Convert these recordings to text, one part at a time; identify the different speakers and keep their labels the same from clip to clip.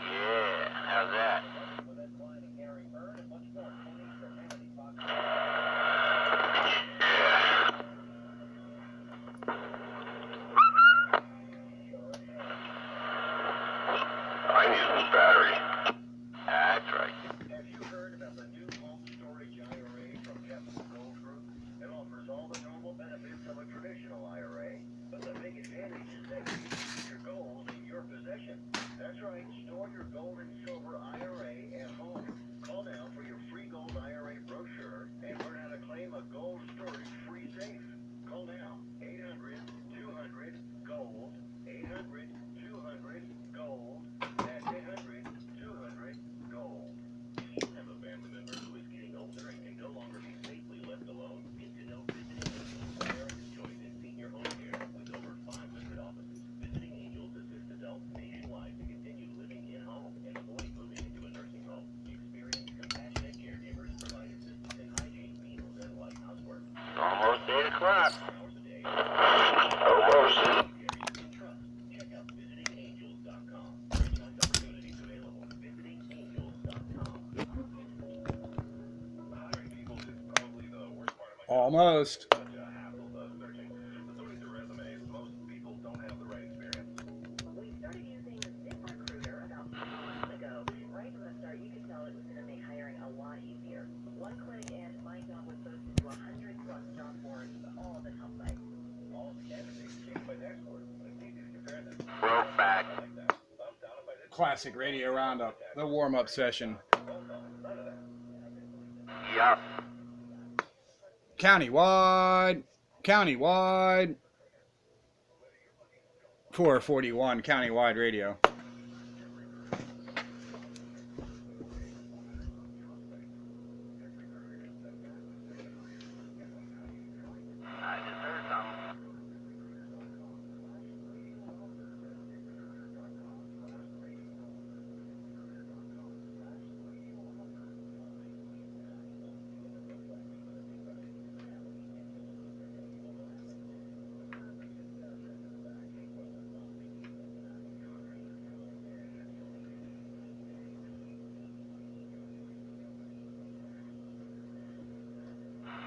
Speaker 1: Yeah, how's that?
Speaker 2: I need a new battery.
Speaker 1: That's right.
Speaker 3: Have you heard about the new home storage IRA from Capital Gold Group? It offers all the normal benefits of a traditional IRA, but the big advantage is that you can keep your gold in your possession. That's right, store your gold and silver IRA at home. Call now for your free gold IRA brochure and learn how to claim a gold storage free safe. Call now, 800-200-GOLD, 800-200-GOLD. That's 800-200-GOLD. You have a family member who is getting older and can no longer be safely left alone? Get to know Visiting Angels, America's choice in senior home care. With over 500 offices, Visiting Angels assists adults nationwide to continue living in-home and avoid moving into a nursing home. Experienced, compassionate caregivers provide assistance in hygiene, meals, and light housework.
Speaker 1: Almost 8 o'clock.
Speaker 3: Hours a day.
Speaker 2: Almost.
Speaker 3: Care you can trust. Check out visitingangels.com. Franchise opportunities available. Visitingangels.com. Hiring people is probably the worst part of my job.
Speaker 4: Almost.
Speaker 3: Such a hassle of searching. Sorting through resumes, most people don't have the right experience.
Speaker 5: We started using ZipRecruiter about 2 months ago. Right from the start, you could tell it was going to make hiring a lot easier. One click and my job was posted to 100+ job boards, all of the top sites.
Speaker 3: All the candidates changed by next word. It's easy to compare them.
Speaker 1: We're back.
Speaker 3: I like that. Thumbs down if I didn't.
Speaker 4: Classic radio roundup. The warm-up session.
Speaker 3: Well done. None of that.
Speaker 1: Yup.
Speaker 4: Countywide. 441 Countywide Radio.
Speaker 1: I just heard something.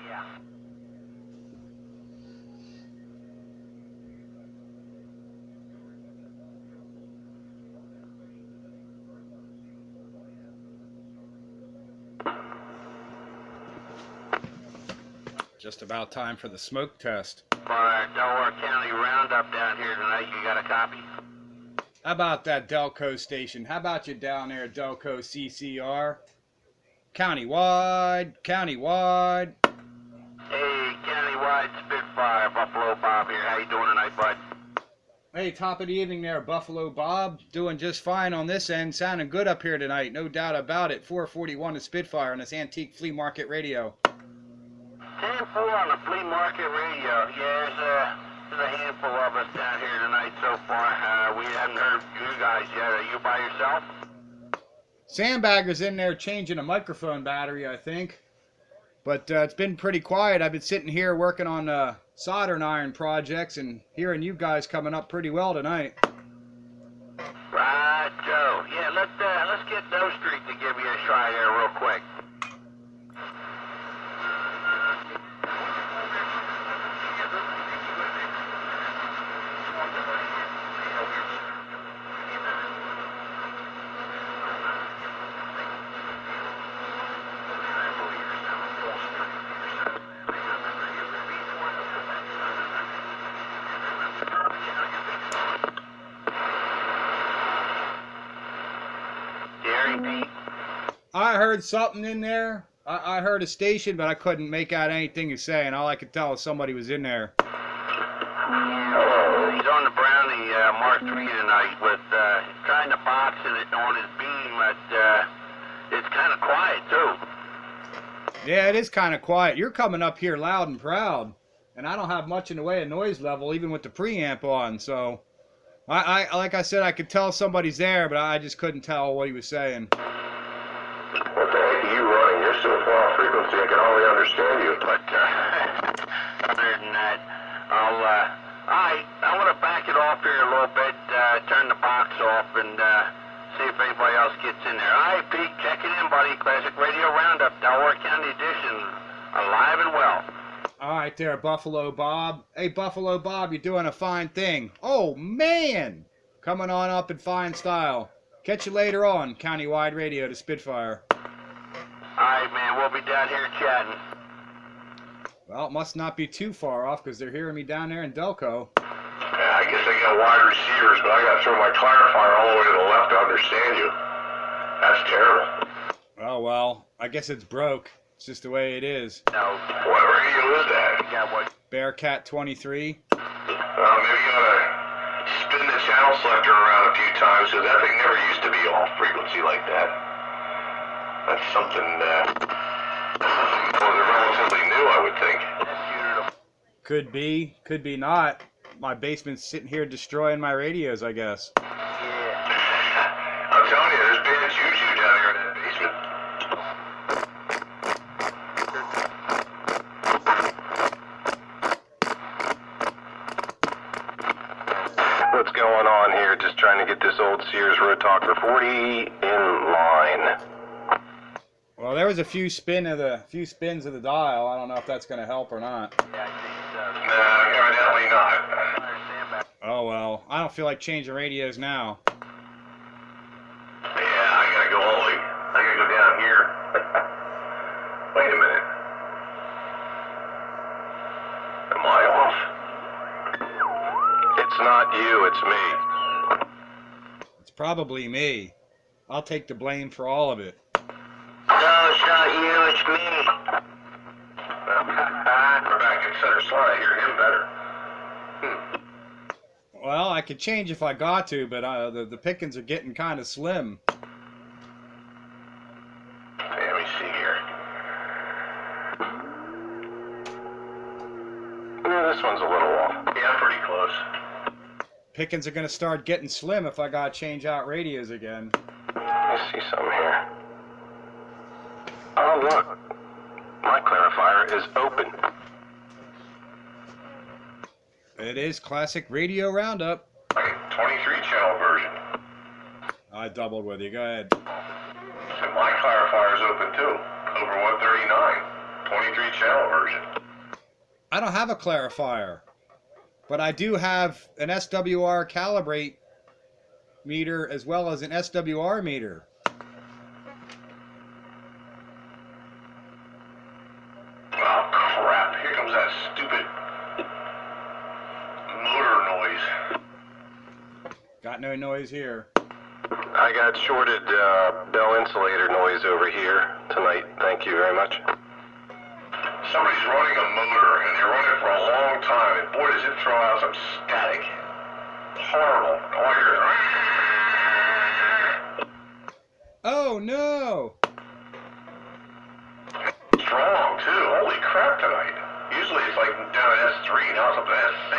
Speaker 1: Yeah.
Speaker 4: Just about time for the smoke test.
Speaker 1: For our Delaware County Roundup down here tonight, you got a copy?
Speaker 4: How about that Delco station? How about you down there, Delco CCR? Countywide.
Speaker 1: Hey, Countywide Spitfire, Buffalo Bob here. How you doing tonight, bud?
Speaker 4: Hey, top of the evening there, Buffalo Bob. Doing just fine on this end. Sounding good up here tonight, no doubt about it. 441 to Spitfire on this antique flea market radio.
Speaker 1: 10-4 on the flea market radio. Yeah, there's a handful of us down here tonight so far. We haven't heard you guys yet. Are you by yourself?
Speaker 4: Sandbagger's in there changing a microphone battery, I think. But it's been pretty quiet. I've been sitting here working on soldering iron projects and hearing you guys coming up pretty well tonight.
Speaker 1: Right, Joe. Yeah, let's get those street to give you a try there real quick.
Speaker 4: I heard something in there. I heard a station, but I couldn't make out anything you're saying. All I could tell was somebody was in there.
Speaker 1: He's on the Brownie Mark III tonight with trying to box it on his beam, but it's kind of quiet too.
Speaker 4: Yeah, it is kind of quiet. You're coming up here loud and proud, and I don't have much in the way of noise level, even with the preamp on. So, I like I said, I could tell somebody's there, but I just couldn't tell what he was saying.
Speaker 2: What the heck are you running? You're you're so far off frequency, I can hardly understand you.
Speaker 1: But other than that, I want to back it off here a little bit, turn the box off, and see if anybody else gets in there. All right, Pete, check it in, buddy. Classic Radio Roundup, Delaware County Edition, alive and well.
Speaker 4: All right there, Buffalo Bob. Hey, Buffalo Bob, you're doing a fine thing. Oh, man! Coming on up in fine style. Catch you later on, Countywide Radio to Spitfire.
Speaker 1: All right, man, we'll be down here chatting.
Speaker 4: Well, it must not be too far off because they're hearing me down there in Delco.
Speaker 2: Yeah, I guess I got wide receivers, but I got to throw my clarifier all the way to the left to understand you. That's terrible.
Speaker 4: Oh, well, I guess it's broke. It's just the way it is.
Speaker 1: No.
Speaker 2: What radio is that?
Speaker 1: Yeah, what?
Speaker 4: Bearcat 23.
Speaker 2: Maybe you ought to spin the channel selector around a few times, because that thing never used to be off frequency like that. That's something, relatively new, I would think.
Speaker 4: Could be not. My basement's sitting here destroying my radios, I guess.
Speaker 2: I'm telling you, there's bad juju down here in that basement. What's going on here? Just trying to get this old Sears Road Talker 40 in line.
Speaker 4: Well, there was a few spins of the dial. I don't know if that's going to help or not.
Speaker 1: Yeah, I think so.
Speaker 2: No, evidently not.
Speaker 4: Oh well, I don't feel like changing radios now.
Speaker 2: Yeah, I gotta go all the way. I gotta go down here. Wait a minute. Am I off? It's not you, it's me.
Speaker 4: It's probably me. I'll take the blame for all of it.
Speaker 1: No, it's not you, it's me.
Speaker 2: We're back in center slot. I hear him better.
Speaker 4: Well, I could change if I got to, but the pickings are getting kind of slim.
Speaker 2: Hey, let me see here. Yeah, this one's a little off. Yeah, I'm pretty close.
Speaker 4: Pickings are going to start getting slim if I got to change out radios again.
Speaker 2: Let me see something here. Oh, look. My clarifier is open.
Speaker 4: It is Classic Radio Roundup.
Speaker 2: 23 channel version.
Speaker 4: I doubled with you. Go ahead.
Speaker 2: So my clarifier is open too. Over 139. 23 channel version.
Speaker 4: I don't have a clarifier, but I do have an SWR calibrate meter as well as an SWR meter.
Speaker 2: Oh crap, here comes that stupid motor noise.
Speaker 4: Got no noise here.
Speaker 2: I got shorted bell insulator noise over here tonight. Thank you very much. Somebody's running a motor, and they run it for a long time, and boy, does it throw out some static. Horrible. All I hear is...
Speaker 4: Oh no!
Speaker 2: Strong, too. Holy crap tonight. Usually it's like down at S3, now it's up to S6.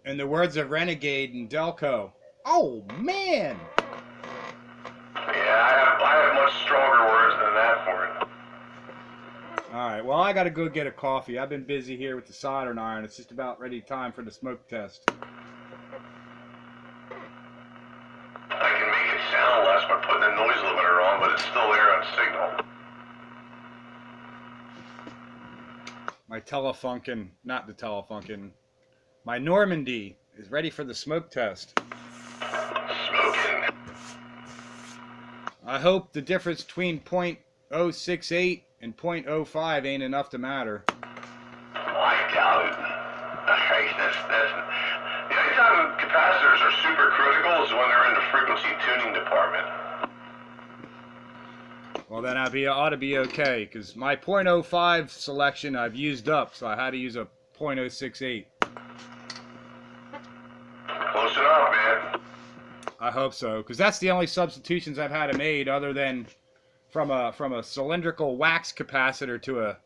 Speaker 4: In the words of Renegade and Delco, oh man!
Speaker 2: Yeah, I have much stronger words than that for it.
Speaker 4: Alright, well I gotta go get a coffee. I've been busy here with the soldering iron. It's just about ready time for the smoke test.
Speaker 2: I can make it sound less by putting the noise limiter on, but it's still there on signal.
Speaker 4: My Telefunken, not the Telefunken, my Normandy is ready for the smoke test.
Speaker 2: Smoking.
Speaker 4: I hope the difference between .068 and .05 ain't enough to matter.
Speaker 2: I doubt it. That's the only time capacitors are super critical is when they're in the frequency tuning department.
Speaker 4: Well, then ought to be okay, because my .05 selection I've used up, so I had to use a .068.
Speaker 2: Close enough, man.
Speaker 4: I hope so, because that's the only substitutions I've had made other than from a cylindrical wax capacitor to a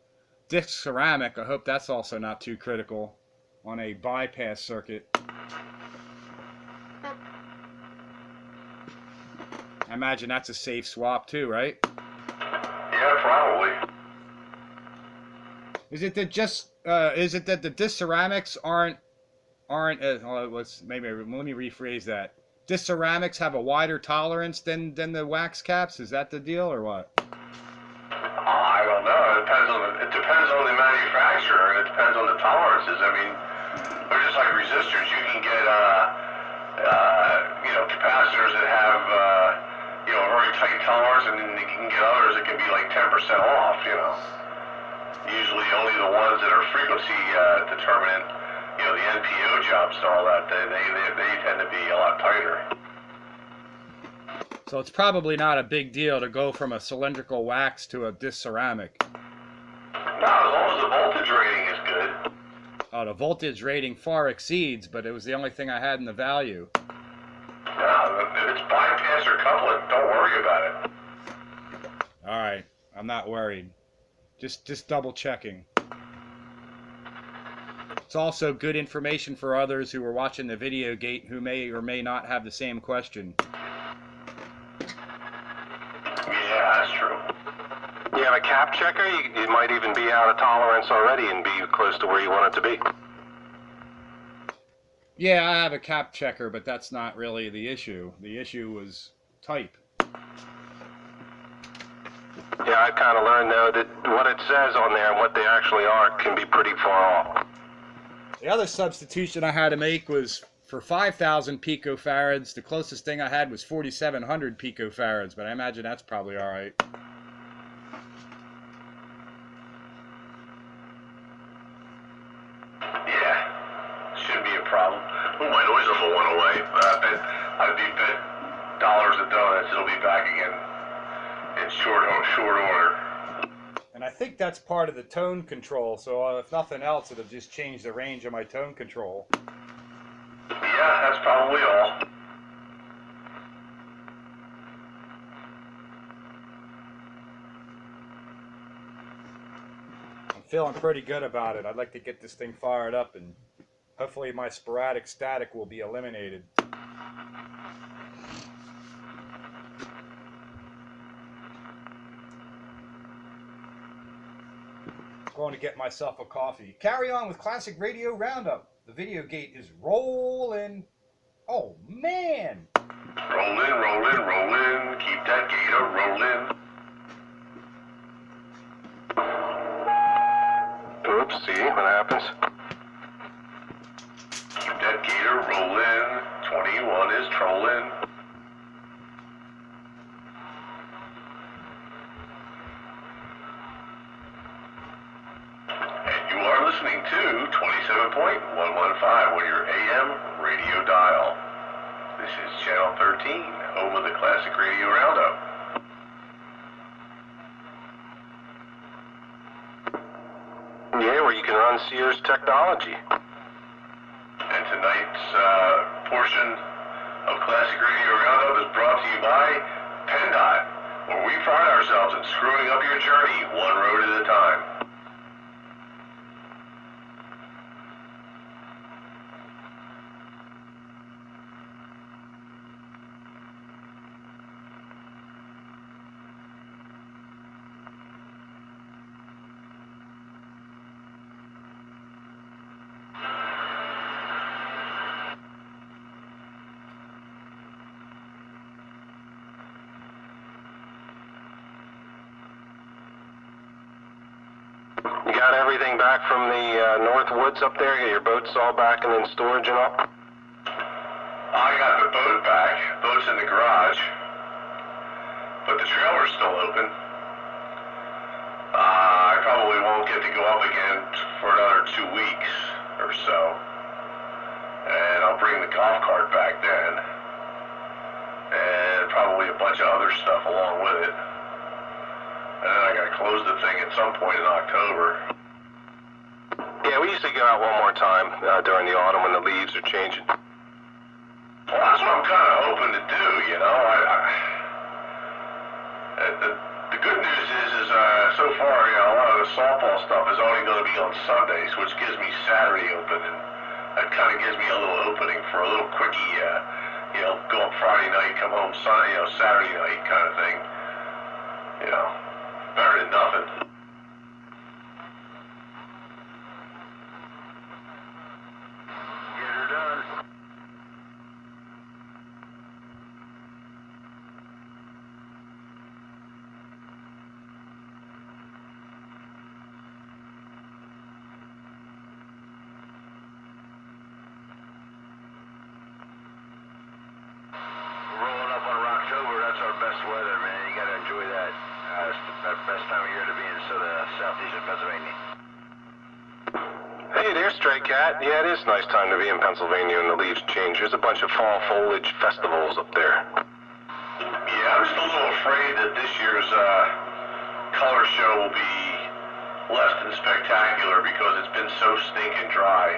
Speaker 4: disc ceramic. I hope that's also not too critical on a bypass circuit. I imagine that's a safe swap too, right?
Speaker 2: Yeah, probably.
Speaker 4: Is it that the disc ceramics aren't maybe let me rephrase that. Disc ceramics have a wider tolerance than the wax caps? Is that the deal or what?
Speaker 2: I don't know. It depends on the manufacturer, and it depends on the tolerances. I mean, they're just like resistors. You can get capacitors that have a very tight tolerance, and then you can get others that can be like 10% off. Usually only the ones that are frequency determinant, the NPO jobs and all that, they tend to be a lot tighter.
Speaker 4: So it's probably not a big deal to go from a cylindrical wax to a disc ceramic.
Speaker 2: No, as long as the voltage rating is good.
Speaker 4: Oh, the voltage rating far exceeds, but it was the only thing I had in the value.
Speaker 2: No, if it's bypass or couplet, don't worry about it.
Speaker 4: All right, I'm not worried. Just double checking. It's also good information for others who are watching the video gate who may or may not have the same question.
Speaker 2: Yeah, that's true. You have a cap checker? You might even be out of tolerance already and be close to where you want it to be.
Speaker 4: Yeah, I have a cap checker, but that's not really the issue. The issue was type.
Speaker 2: Yeah, I've kind of learned, though, that what it says on there and what they actually are can be pretty far off.
Speaker 4: The other substitution I had to make was for 5,000 picofarads. The closest thing I had was 4,700 picofarads, but I imagine that's probably all right.
Speaker 2: Yeah, shouldn't be a problem. Oh, my noise level went away. I'd bet dollars a donuts it'll be back again in short order.
Speaker 4: And I think that's part of the tone control, so if nothing else, it'll just change the range of my tone control.
Speaker 2: Yeah, that's probably all.
Speaker 4: I'm feeling pretty good about it. I'd like to get this thing fired up, and hopefully my sporadic static will be eliminated. Going to get myself a coffee. Carry on with Classic Radio Roundup. The video gate is rolling. Oh, man!
Speaker 2: Rollin'. Keep that gator rollin'. Oops, see what happens? Keep that gator rollin'. 21 is trollin'. Listening to 27.115 on your AM radio dial. This is Channel 13, home of the Classic Radio Roundup. Yeah, where you can run Sears technology. And tonight's portion of Classic Radio Roundup is brought to you by PennDOT, where we pride ourselves in screwing up your journey one road at a time. You got everything back from the North Woods up there? Get your boats all back and in storage and all? I got the boat back. Boat's in the garage. But the trailer's still open. I probably won't get to go up again for another 2 weeks or so. And I'll bring the golf cart back then. And probably a bunch of other stuff along with it. And then I gotta close the thing at some point in October. Yeah, we usually go out one more time during the autumn when the leaves are changing. Well, that's what I'm kind of hoping to do, you know. The good news is so far, a lot of the softball stuff is only going to be on Sundays, which gives me Saturday open, and that kind of gives me a little opening for a little quickie, go up Friday night, come home Sunday, Saturday night kind of thing, Better than nothing.
Speaker 1: Get her done. Rolling up on Rocktober, that's our best weather, man. You gotta enjoy that. It's the best time of year to be in southeastern Pennsylvania.
Speaker 2: Hey there, Stray Cat. Yeah, it is a nice time to be in Pennsylvania when the leaves change. There's a bunch of fall foliage festivals up there. Yeah, I'm just a little afraid that this year's color show will be less than spectacular because it's been so stinking dry.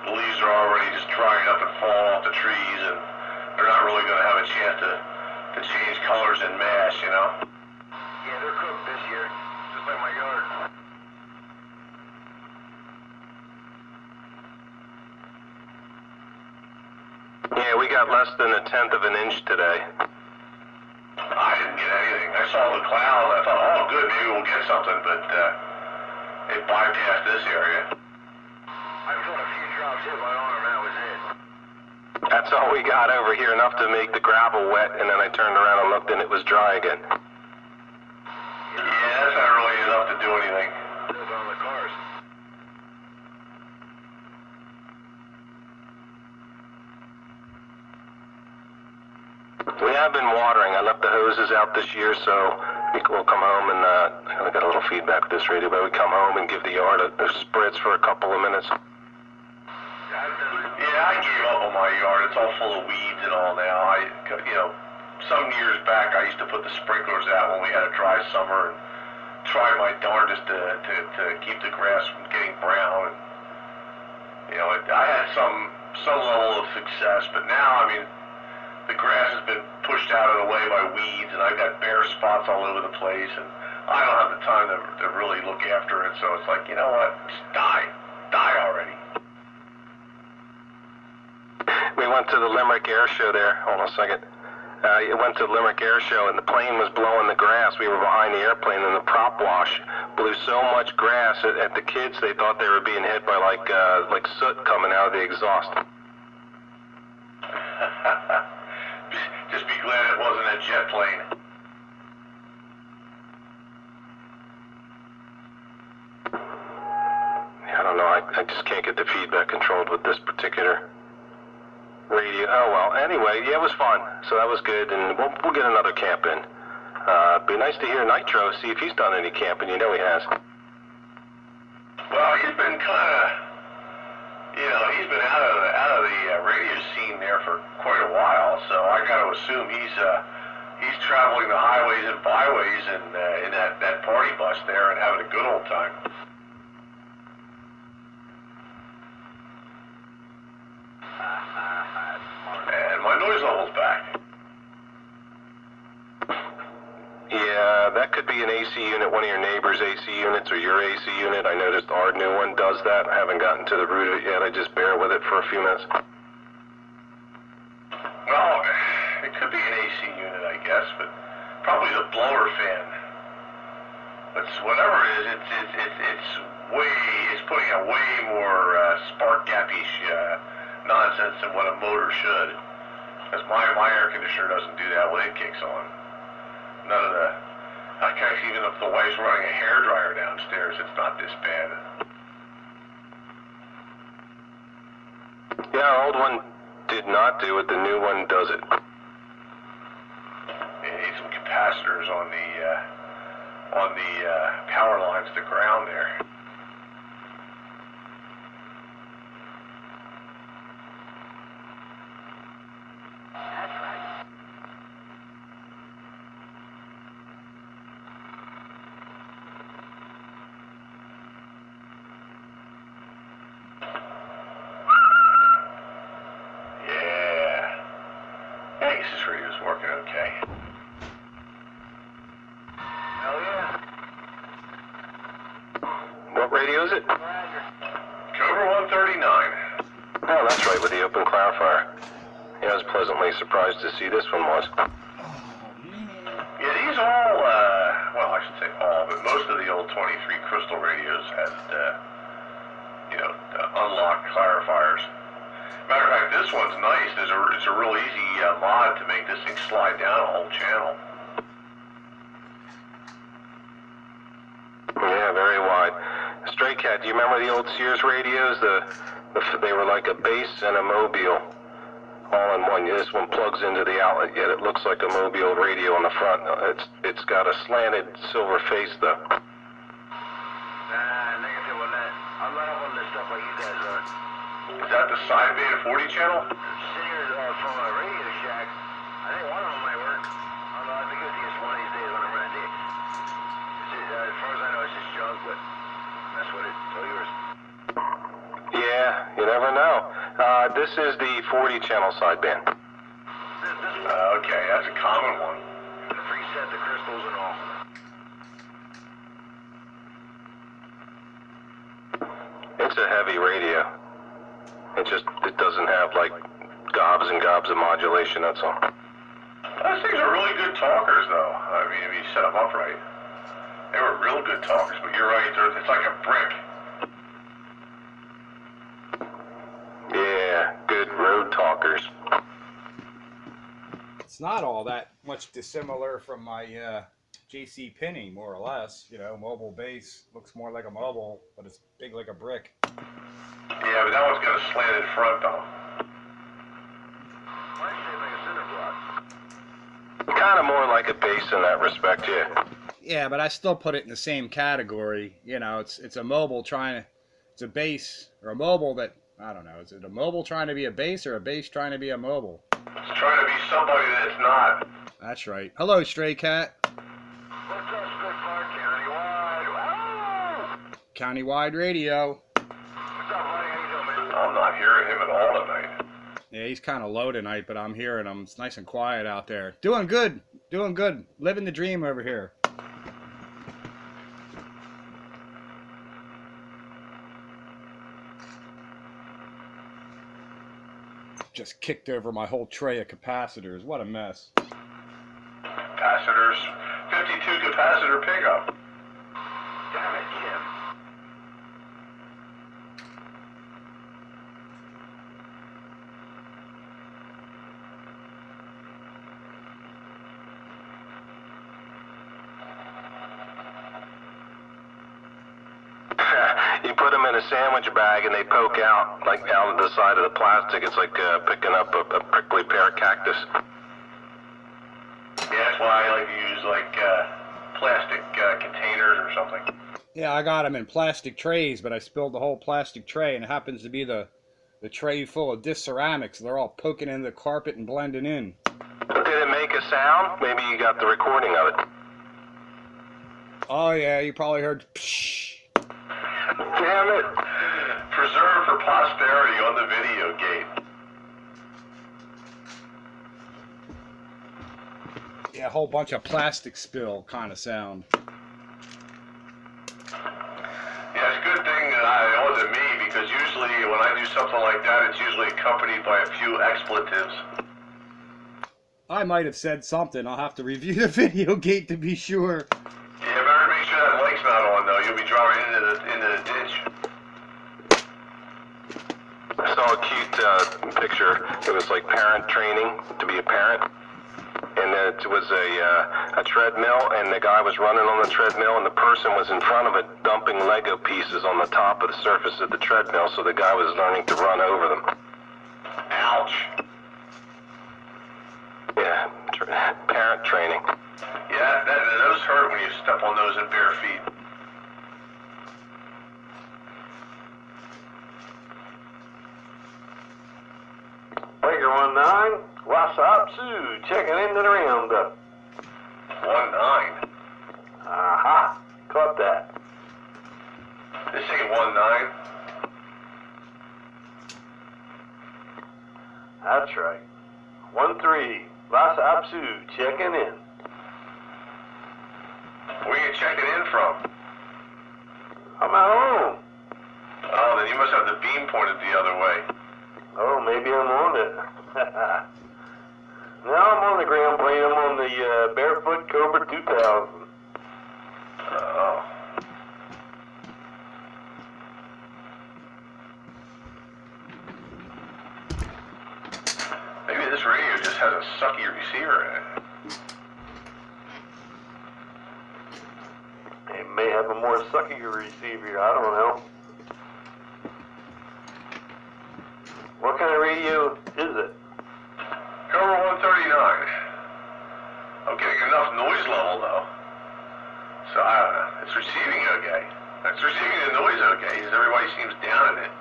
Speaker 2: The leaves are already just drying up and falling off the trees, and they're not really going to have a chance to change colors en masse, you know?
Speaker 1: Yeah, they're cooked this year, just like my yard.
Speaker 2: Yeah, we got less than 1/10 of an inch today. I didn't get anything. I saw the cloud. I thought, oh, good, maybe we'll get something, but it bypassed this area.
Speaker 1: I felt a few drops hit my arm, that was it.
Speaker 2: That's all we got over here, enough to make the gravel wet, and then I turned around and looked and it was dry again. Yeah, that's not really enough to do anything.
Speaker 1: Live on the cars.
Speaker 2: We have been watering. I left the hoses out this year, so we'll come home and, I got a little feedback with this radio, but we come home and give the yard a spritz for a couple of minutes. Yeah, I gave up on my yard. It's all full of weeds and all now. Some years back I used to put the sprinklers out when we had a dry summer and try my darndest to keep the grass from getting brown. And, I had some level of success, but now, the grass has been pushed out of the way by weeds, and I've got bare spots all over the place, and I don't have the time to really look after it, so it's like, you know what, just die already. We went to the Limerick Air Show there. Hold on a second. It went to the Limerick Air Show, and the plane was blowing the grass. We were behind the airplane, and the prop wash blew so much grass at the kids, they thought they were being hit by like soot coming out of the exhaust. Just be glad it wasn't a jet plane. I don't know. I just can't get the feedback controlled with this particular radio. Oh, well, anyway, yeah, it was fun. So that was good, and we'll get another camp in. Be nice to hear Nitro, see if he's done any camping. You know he has. Well, he's been kind of, he's been out of the radio scene there for quite a while, so I got to assume he's traveling the highways and byways and in that party bus there and having a good old time. And my noise level's back. Yeah, that could be an AC unit, one of your neighbor's AC units or your AC unit. I noticed our new one does that. I haven't gotten to the root of it yet. I just bear with it for a few minutes. Well, it could be an AC unit, I guess, but probably the blower fan. But whatever it is, it's putting out way more spark gap-ish nonsense than what a motor should. Because my air conditioner doesn't do that when it kicks on. None of the, I can't, even if the wife's running a hairdryer downstairs, it's not this bad. Yeah, our old one did not do it, the new one does it. You need some capacitors on the power lines to ground there. Working okay.
Speaker 1: Hell yeah.
Speaker 2: What radio is it?
Speaker 1: Roger.
Speaker 2: Cobra 139. Oh, that's right, with the open clarifier. Yeah, I was pleasantly surprised to see this one was. Yeah, these all, well, I I should say all, but most of the old 23 crystal radios had, unlocked clarifiers. Matter of fact, this one's nice. It's a real easy mod to make this thing slide down a whole channel. Yeah, very wide. Stray Cat, do you remember the old Sears radios? They were like a base and a mobile all in one. This one plugs into the outlet, yet it looks like a mobile radio on the front. It's got a slanted silver face though.
Speaker 1: Negative on that. I'm not up on this stuff like you guys are.
Speaker 2: Is that the sideband 40 channel?
Speaker 1: Singers from a Radio Shack. I think one of them might work. Although I'll be good to get one of these days when I'm ready. As far as I know, it's just junk, but that's what it's all yours.
Speaker 2: Yeah, you never know. This is the 40 channel sideband. Okay, that's a common one.
Speaker 1: The preset, the crystals and all.
Speaker 2: It's a heavy radio. It doesn't have like gobs and gobs of modulation, that's all. Those things are really good talkers though. I mean, if you set them up right. They were real good talkers, but you're right, it's like a brick. Yeah, good road talkers.
Speaker 4: It's not all that much dissimilar from my JC Penney, more or less. Mobile base looks more like a mobile, but it's big like a brick.
Speaker 2: Yeah, but that one's got a slanted front though.
Speaker 1: Mine's shaped like a cinder block.
Speaker 2: Kind of more like a base in that respect, yeah.
Speaker 4: Yeah, but I still put it in the same category. It's a mobile it's a base or a mobile that, I don't know, is it a mobile trying to be a base or a base trying to be a mobile?
Speaker 2: It's trying to be somebody that it's not.
Speaker 4: That's right. Hello, Stray Cat.
Speaker 1: What's up, Spitfire? Countywide. Wow!
Speaker 4: Countywide Radio.
Speaker 1: What's up, buddy? How you doing, man?
Speaker 2: I'm not hearing him at all tonight.
Speaker 4: Yeah, he's kind of low tonight, but I'm hearing him. It's nice and quiet out there. Doing good. Doing good. Living the dream over here. Just kicked over my whole tray of capacitors. What a mess.
Speaker 2: Capacitors. 52 capacitor pickup.
Speaker 1: Damn it, Jim.
Speaker 2: You put them in a sandwich bag and they poke out, like out of the side of the plastic. It's like picking up a prickly pear of cactus. Yeah, that's why I like to use like plastic containers or something.
Speaker 4: Yeah, I got them in plastic trays, but I spilled the whole plastic tray, and it happens to be the tray full of disc ceramics. They're all poking into the carpet and blending in.
Speaker 2: Did it make a sound? Maybe you got the recording of it.
Speaker 4: Oh yeah, you probably heard psh.
Speaker 2: Damn it. Preserved for posterity on the video gate.
Speaker 4: Yeah, a whole bunch of plastic spill kind of sound.
Speaker 2: Yeah, it's a good thing that it wasn't me, because usually when I do something like that, it's usually accompanied by a few expletives.
Speaker 4: I might have said something. I'll have to review the video gate to be sure.
Speaker 2: Yeah, better make sure that light's not on though. You'll be driving into the ditch. I saw a cute picture. It was like parent training to be a parent. And it was a treadmill, and the guy was running on the treadmill, and the person was in front of it dumping Lego pieces on the top of the surface of the treadmill, so the guy was learning to run over them. Ouch. Yeah, parent training. Yeah, those hurt when you step on those in bare feet.
Speaker 3: Breaker 19, what's up, Sue? Checking into the roundup.
Speaker 2: 19.
Speaker 3: Aha, caught that.
Speaker 2: This ain't 19.
Speaker 3: That's right. 13, what's up, Sue? Checking in.
Speaker 2: Where you checking in from?
Speaker 3: I'm at home.
Speaker 2: Oh, then you must have the beam pointed the other way.
Speaker 3: Oh, maybe I'm on it. No, I'm on the ground plane. I'm on the Barefoot Cobra 2000.
Speaker 2: this radio just has a sucky receiver in it.
Speaker 6: It may have a more sucky receiver, I don't know. What kind of radio is it?
Speaker 2: Cover 139. I'm getting enough noise level though. So I don't know. It's receiving okay. It's receiving the noise okay. Everybody seems down in it.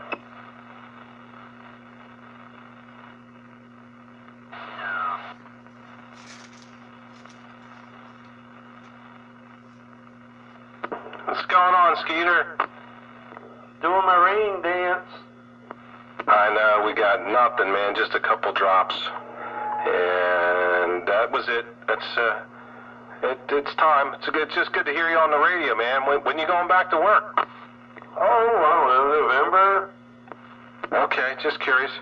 Speaker 2: What's going on, Skeeter?
Speaker 6: Doing my rain dance.
Speaker 2: I know, we got nothing, man. Just a couple drops. And that was it. It's time. It's just good to hear you on the radio, man. When you going back to work?
Speaker 6: Oh, I don't know, November.
Speaker 2: Okay, just curious.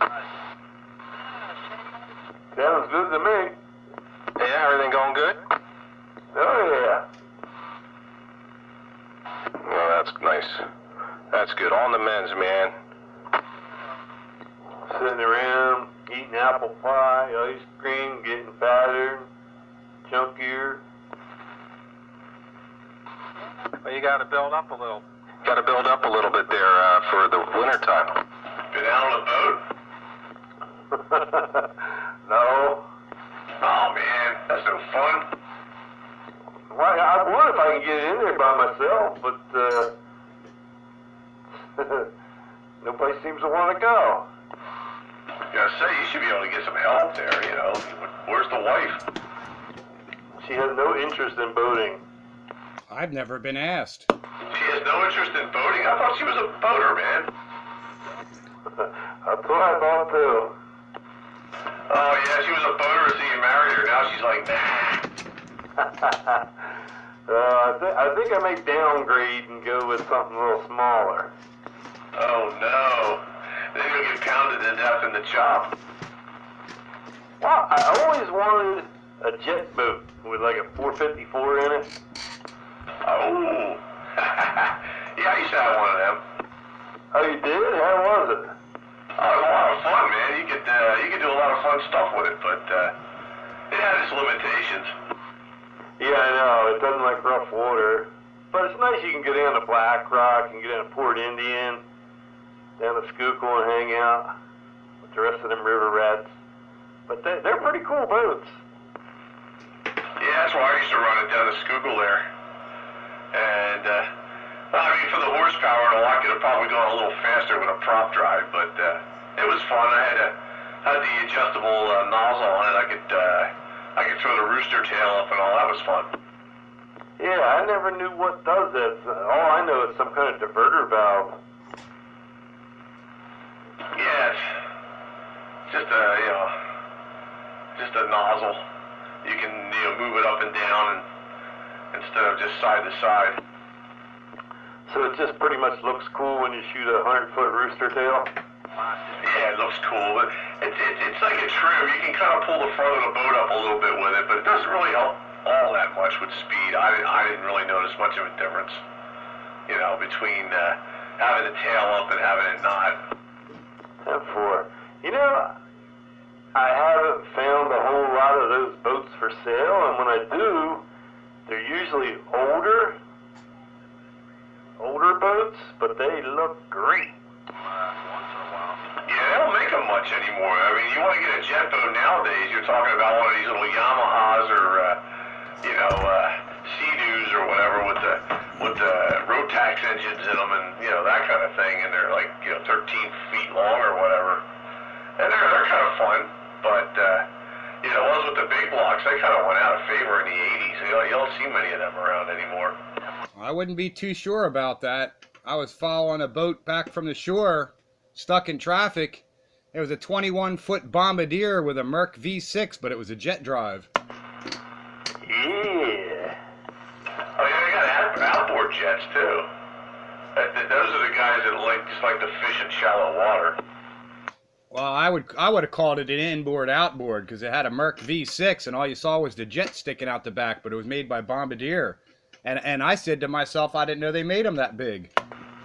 Speaker 6: Sounds good to me.
Speaker 2: Yeah, everything going good?
Speaker 6: Oh, yeah.
Speaker 2: Well, that's nice. That's good. On the men's, man.
Speaker 6: Sitting around, eating apple pie, ice cream, getting fatter, chunkier.
Speaker 2: Well, you got to build up a little. Got to build up a little bit there for the winter time. Been out on a boat?
Speaker 6: No.
Speaker 2: Oh man, that's no fun.
Speaker 6: Why, I would if I could get in there by myself, but nobody seems to want to go.
Speaker 2: Yeah, say you should be able to get some help there. You know, where's the wife?
Speaker 6: She has no interest in boating.
Speaker 4: I've never been asked.
Speaker 2: She has no interest in boating. I thought she was a boater, man.
Speaker 6: That's what I thought too.
Speaker 2: Oh yeah, she was a boater until you married her. Now she's like, nah.
Speaker 6: I think I may downgrade and go with something a little smaller.
Speaker 2: Oh no. Then you'll get pounded to death in the chop.
Speaker 6: Well, I always wanted a jet boat with like a 454 in it.
Speaker 2: Oh. Yeah, I used to have one of them.
Speaker 6: Oh, you did? How was it?
Speaker 2: Oh, it was a lot of fun, man. You could do a lot of fun stuff with it, but it had its limitations.
Speaker 6: Yeah, I know. It doesn't like rough water. But it's nice you can go down to Black Rock and get down to Port Indian, down to Schuylkill and hang out with the rest of them river rats. But they're pretty cool boats.
Speaker 2: Yeah, that's why I used to run it down to Schuylkill there. And, I mean, for the horsepower and all, I could have probably gone a little faster with a prop drive, but it was fun. I had the adjustable nozzle on it. I could throw the rooster tail up and all. That was fun.
Speaker 6: Yeah, I never knew what does that. All I know is some kind of diverter valve.
Speaker 2: Yeah, it's just a nozzle. You can move it up and down instead of just side to side.
Speaker 6: So it just pretty much looks cool when you shoot a 100-foot rooster tail?
Speaker 2: Yeah, it looks cool, but it's like a trim. You can kind of pull the front of the boat up a little bit with it, but it doesn't really help all that much with speed. I didn't really notice much of a difference, between having the tail up and having it not.
Speaker 6: F4. I haven't found a whole lot of those boats for sale, and when I do, they're usually older boats, but they look great.
Speaker 2: Yeah, they don't make them much anymore. I mean, you want to get a jet boat nowadays, you're talking about one of these little Yamahas or, Sea-Doos or whatever with the Rotax engines in them and, that kind of thing, and they're like, 13 feet long or whatever. And they're kind of fun, but, ones with the big blocks, they kind of went out of favor in the 80s. You don't see many of them around anymore.
Speaker 4: I wouldn't be too sure about that. I was following a boat back from the shore, stuck in traffic. It was a 21-foot Bombardier with a Merc V6, but it was a jet drive.
Speaker 6: Yeah.
Speaker 2: Oh yeah, they got outboard jets too. Those are the guys that just like to fish in shallow water.
Speaker 4: Well, I would have called it an inboard outboard because it had a Merc V6 and all you saw was the jet sticking out the back, but it was made by Bombardier. And I said to myself, I didn't know they made them that big.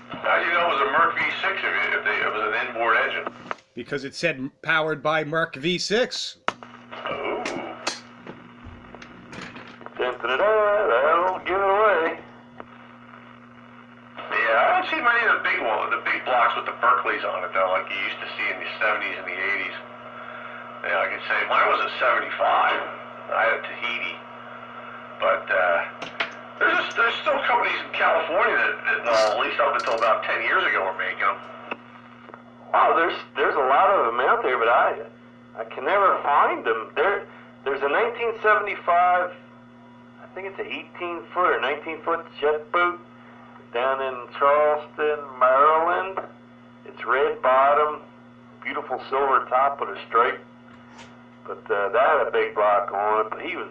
Speaker 2: How do you know it was a Merc V6 if it was an inboard engine?
Speaker 4: Because it said powered by Merc V6.
Speaker 2: don't see many of the big ones, the big blocks with the Berkeleys on it, though, like you used to see in the 70s and the 80s. Yeah, I can say mine was a 75. I had a Tahiti. But there's still companies in California that at least up until about 10 years ago were making them.
Speaker 6: Wow, there's a lot of them out there, but I can never find them. There's a 1975, I think it's an 18-foot or 19-foot jet boat down in Charleston, Maryland. It's red bottom, beautiful silver top with a stripe. But that had a big block on it, but he was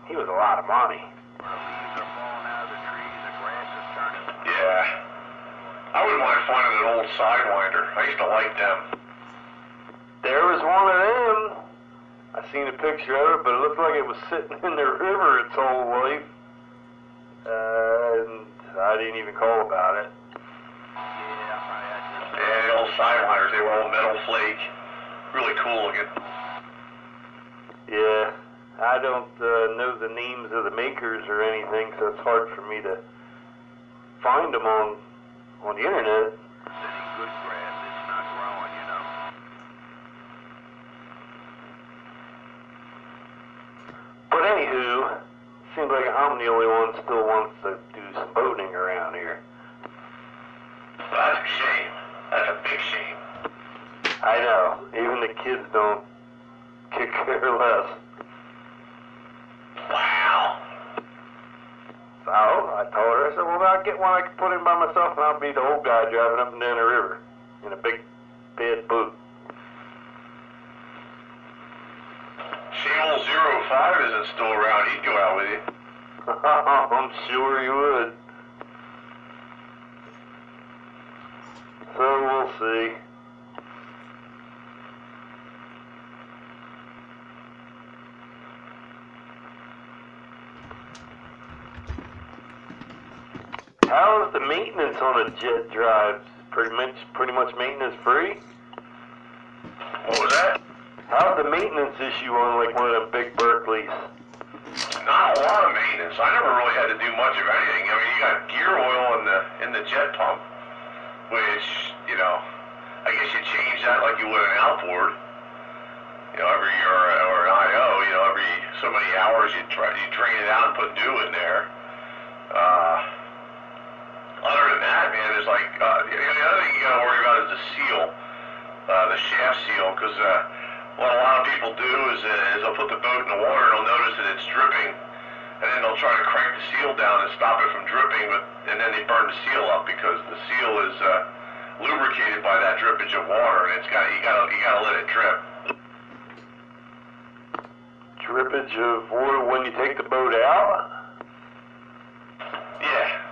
Speaker 6: a lot of money.
Speaker 2: Yeah. I wouldn't mind finding an old Sidewinder. I used to like them.
Speaker 6: There was one of them. I seen a picture of it, but it looked like it was sitting in the river its whole life. And I didn't even call about it.
Speaker 2: Yeah, the old Sidewinders, they were all metal flake. Really cool looking.
Speaker 6: Yeah, I don't know the names of the makers or anything, so it's hard for me to find them on the internet.
Speaker 1: Good grass, it's not growing, you know.
Speaker 6: But anywho, seems like I'm the only one still wants to do some boating around here.
Speaker 2: That's a shame. That's a big shame.
Speaker 6: I know, even the kids don't kick care less.
Speaker 2: Wow.
Speaker 6: So I told her, I said, well, I'll get one I can put in by myself, and I'll be the old guy driving up and down the river in a big bed boat.
Speaker 2: Shame old 05 isn't still around. He'd go out with you.
Speaker 6: I'm sure you would. So we'll see. How is the maintenance on a jet drive? Pretty much maintenance free?
Speaker 2: What was that?
Speaker 6: How's the maintenance issue on like one of the big Berkeleys?
Speaker 2: Not a lot of maintenance. I never really had to do much of anything. I mean, you got gear oil in the jet pump, which, you know, I guess you change that like you would an outboard. You know, every year or an IO, you know, every so many hours you drain it out and put new in there. Other than that, man, there's like the other thing you got to worry about is the seal, the shaft seal, because what a lot of people do is they'll put the boat in the water and they'll notice that it's dripping, and then they'll try to crank the seal down and stop it from dripping, and then they burn the seal up because the seal is lubricated by that drippage of water, and you gotta let it drip.
Speaker 6: Drippage of water when you take the boat out?
Speaker 2: Yeah.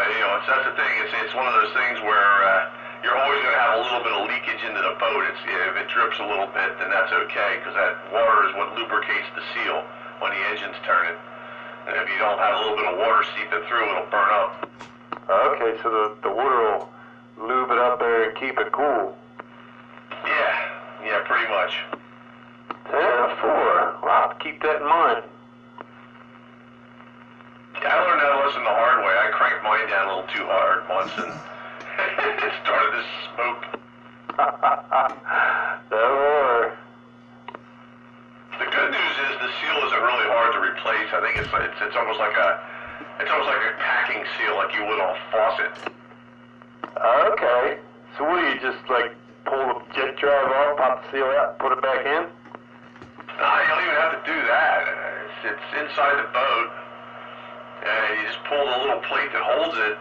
Speaker 2: You know, that's the thing. It's one of those things where you're always going to have a little bit of leakage into the boat. If it drips a little bit, then that's okay, because that water is what lubricates the seal when the engine's turning. And if you don't have a little bit of water seeping through, it'll burn up.
Speaker 6: Okay, so the water will lube it up there and keep it cool.
Speaker 2: Yeah, pretty much.
Speaker 6: 10-4. Well, I'll have to keep that in mind.
Speaker 2: Yeah, I learned that lesson the hard way. I cranked mine down a little too hard once, and it started to smoke.
Speaker 6: Or
Speaker 2: The good news is the seal isn't really hard to replace. I think it's almost like a packing seal, like you would on a faucet.
Speaker 6: okay. So what do you just like pull the jet drive off, pop the seal out, put it back in?
Speaker 2: No, you don't even have to do that. It's inside the boat. And you just pull the little plate that holds it,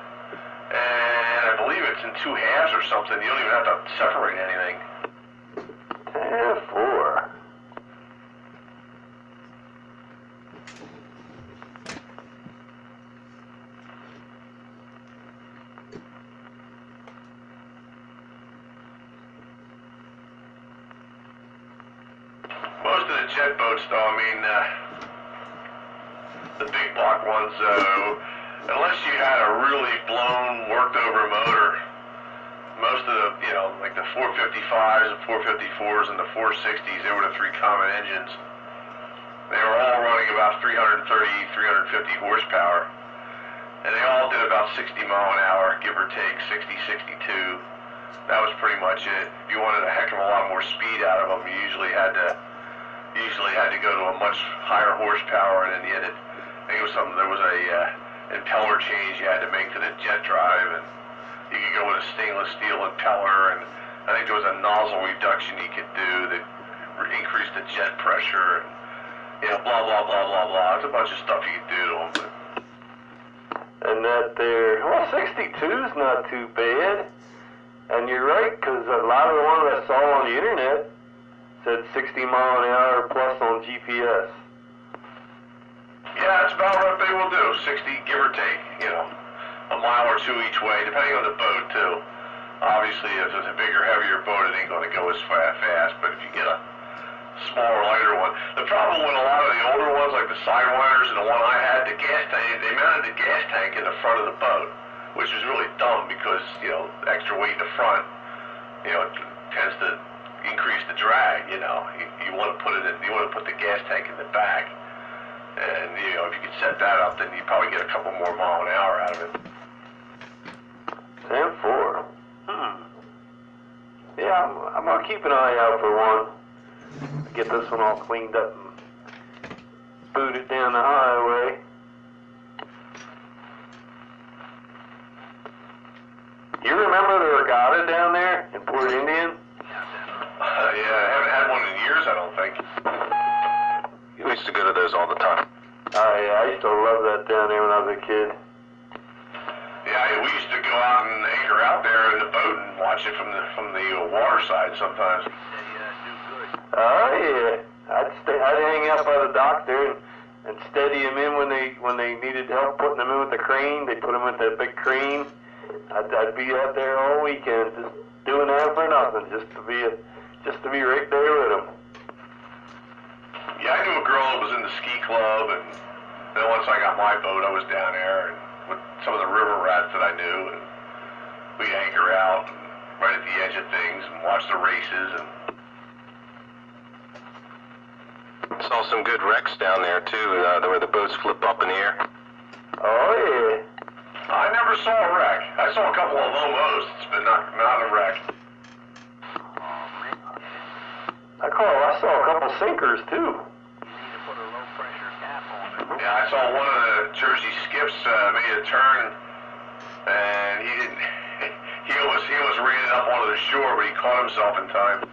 Speaker 2: and I believe it's in 2 halves or something. You don't even have to separate anything.
Speaker 6: 10-4.
Speaker 2: Most of the jet boats, though, I mean, the big block ones, unless you had a really blown, worked over motor, most of the, you know, like the 455s and 454s and the 460s, they were the 3 common engines. They were all running about 330, 350 horsepower. and they all did about 60 mile an hour, give or take, 60, 62. That was pretty much it. If you wanted a heck of a lot more speed out of them, you usually had to go to a much higher horsepower, and then you had to, I think it was something, there was a impeller change you had to make to the jet drive, and you could go with a stainless steel impeller, and I think there was a nozzle reduction you could do that increased the jet pressure, and blah, blah, blah, blah, blah. There's a bunch of stuff you could do to them. But.
Speaker 6: And that there, well, 62's not too bad. And you're right, because a lot of the ones I saw on the internet said 60 mile an hour plus on GPS.
Speaker 2: Yeah, that's about what they will do. 60, give or take, a mile or two each way, depending on the boat, too. Obviously, if it's a bigger, heavier boat, it ain't going to go as fast, but if you get a smaller, lighter one. The problem with a lot of the older ones, like the Sidewinders and the one I had, the gas tank, they mounted the gas tank in the front of the boat, which is really dumb because, extra weight in the front, tends to increase the drag, You want to put the gas tank in the back. And, if you could set that up, then you'd probably get a couple more mile an hour out of it.
Speaker 6: Sam 4. Yeah, I'm going to keep an eye out for one. Get this one all cleaned up and boot it down the highway. You remember the regatta down there in Port Indian?
Speaker 2: Yeah, I haven't had one in years, I don't think. We used to go to those all the time.
Speaker 6: I used to love that down there when I was a kid.
Speaker 2: Yeah, we used to go out and anchor out there in the boat and watch it from the water side sometimes.
Speaker 6: Oh yeah, I'd hang out by the dock there and steady them in when they needed help putting them in with the crane. They put them with that big crane. I'd be out there all weekend just doing that for nothing, just to be right there with them.
Speaker 2: Yeah, I knew a girl that was in the ski club, and then once I got my boat, I was down there and with some of the river rats that I knew, and we'd anchor out and right at the edge of things and watch the races. And saw some good wrecks down there too, where the boats flip up in the air.
Speaker 6: Oh yeah.
Speaker 2: I never saw a wreck. I saw a couple of low mosts, but not a wreck.
Speaker 6: I saw a couple sinkers too.
Speaker 2: Yeah, I saw one of the Jersey skiffs made a turn, and he was ran up onto the shore, but he caught himself in time.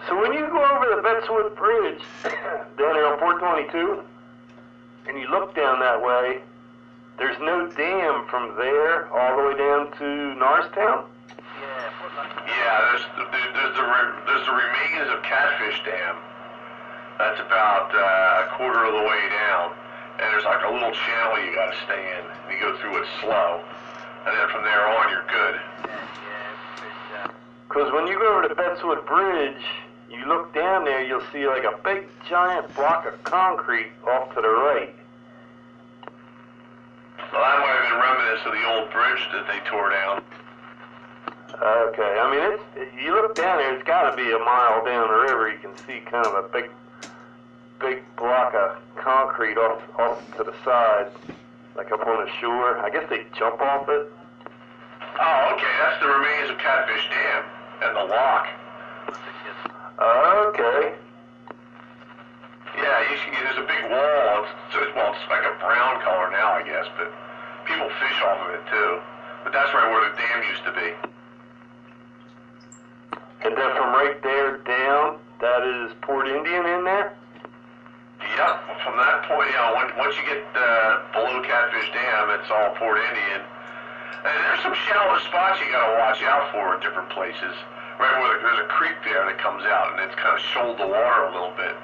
Speaker 6: So when you go over the Betswood Bridge down there on 422, and you look down that way, there's no dam from there all the way down to Norristown?
Speaker 2: Yeah, there's the remains of Catfish Dam. That's about a quarter of the way down, and there's like a little channel you got to stay in. And you go through it slow, and then from there on you're good.
Speaker 6: Because when you go over the Betswood Bridge, you look down there, you'll see like a big giant block of concrete off to the right.
Speaker 2: Well, that might have been remnants of the old bridge that they tore down.
Speaker 6: Okay, I mean, you look down there, it's got to be a mile down the river. You can see kind of a big block of concrete off to the side, like up on the shore. I guess they jump off it.
Speaker 2: Oh, okay, that's the remains of Catfish Dam and the lock.
Speaker 6: Okay.
Speaker 2: Yeah, there's a big wall. It's like a brown color now, I guess, but people fish off of it too. But that's right where the dam used to be.
Speaker 6: And then from right there down, that is Port Indian in there?
Speaker 2: Yep, from that point, once you get below Catfish Dam, it's all Port Indian. And there's some shallow spots you gotta watch out for in different places. Right where there's a creek there that comes out, and it's kind of shoaled the water a little bit.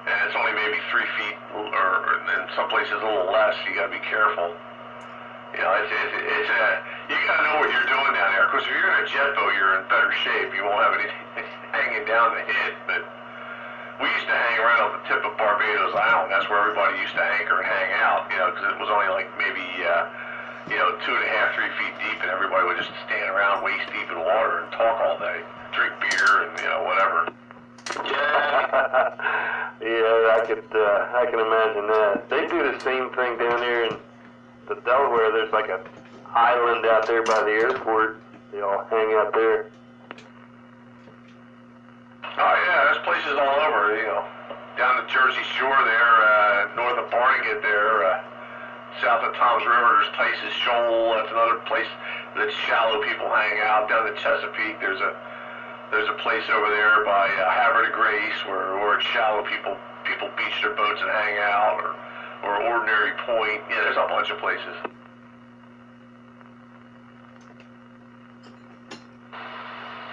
Speaker 2: And it's only maybe 3 feet, or in some places a little less, so you gotta be careful. You gotta know what you're doing down there. Of course, if you're in a jet boat, you're in better shape. You won't have anything hanging down the head, but we used to hang right on the tip of Barbados Island. That's where everybody used to anchor and hang out, because it was only like maybe, 2.5, 3 feet deep, and everybody would just stand around waist deep in water and talk all day, drink beer and, whatever.
Speaker 6: Yeah, I can imagine that. They do the same thing down here in the Delaware. There's like an island out there by the airport. They all hang out there.
Speaker 2: Oh yeah, there's places all over, you know, down the Jersey Shore there, north of Barnegat there, south of Tom's River, there's Tice's Shoal. That's another place that shallow people hang out. Down the Chesapeake, there's a place over there by Havre de Grace where it's shallow people beach their boats and hang out, or Ordinary Point. Yeah, there's a bunch of places.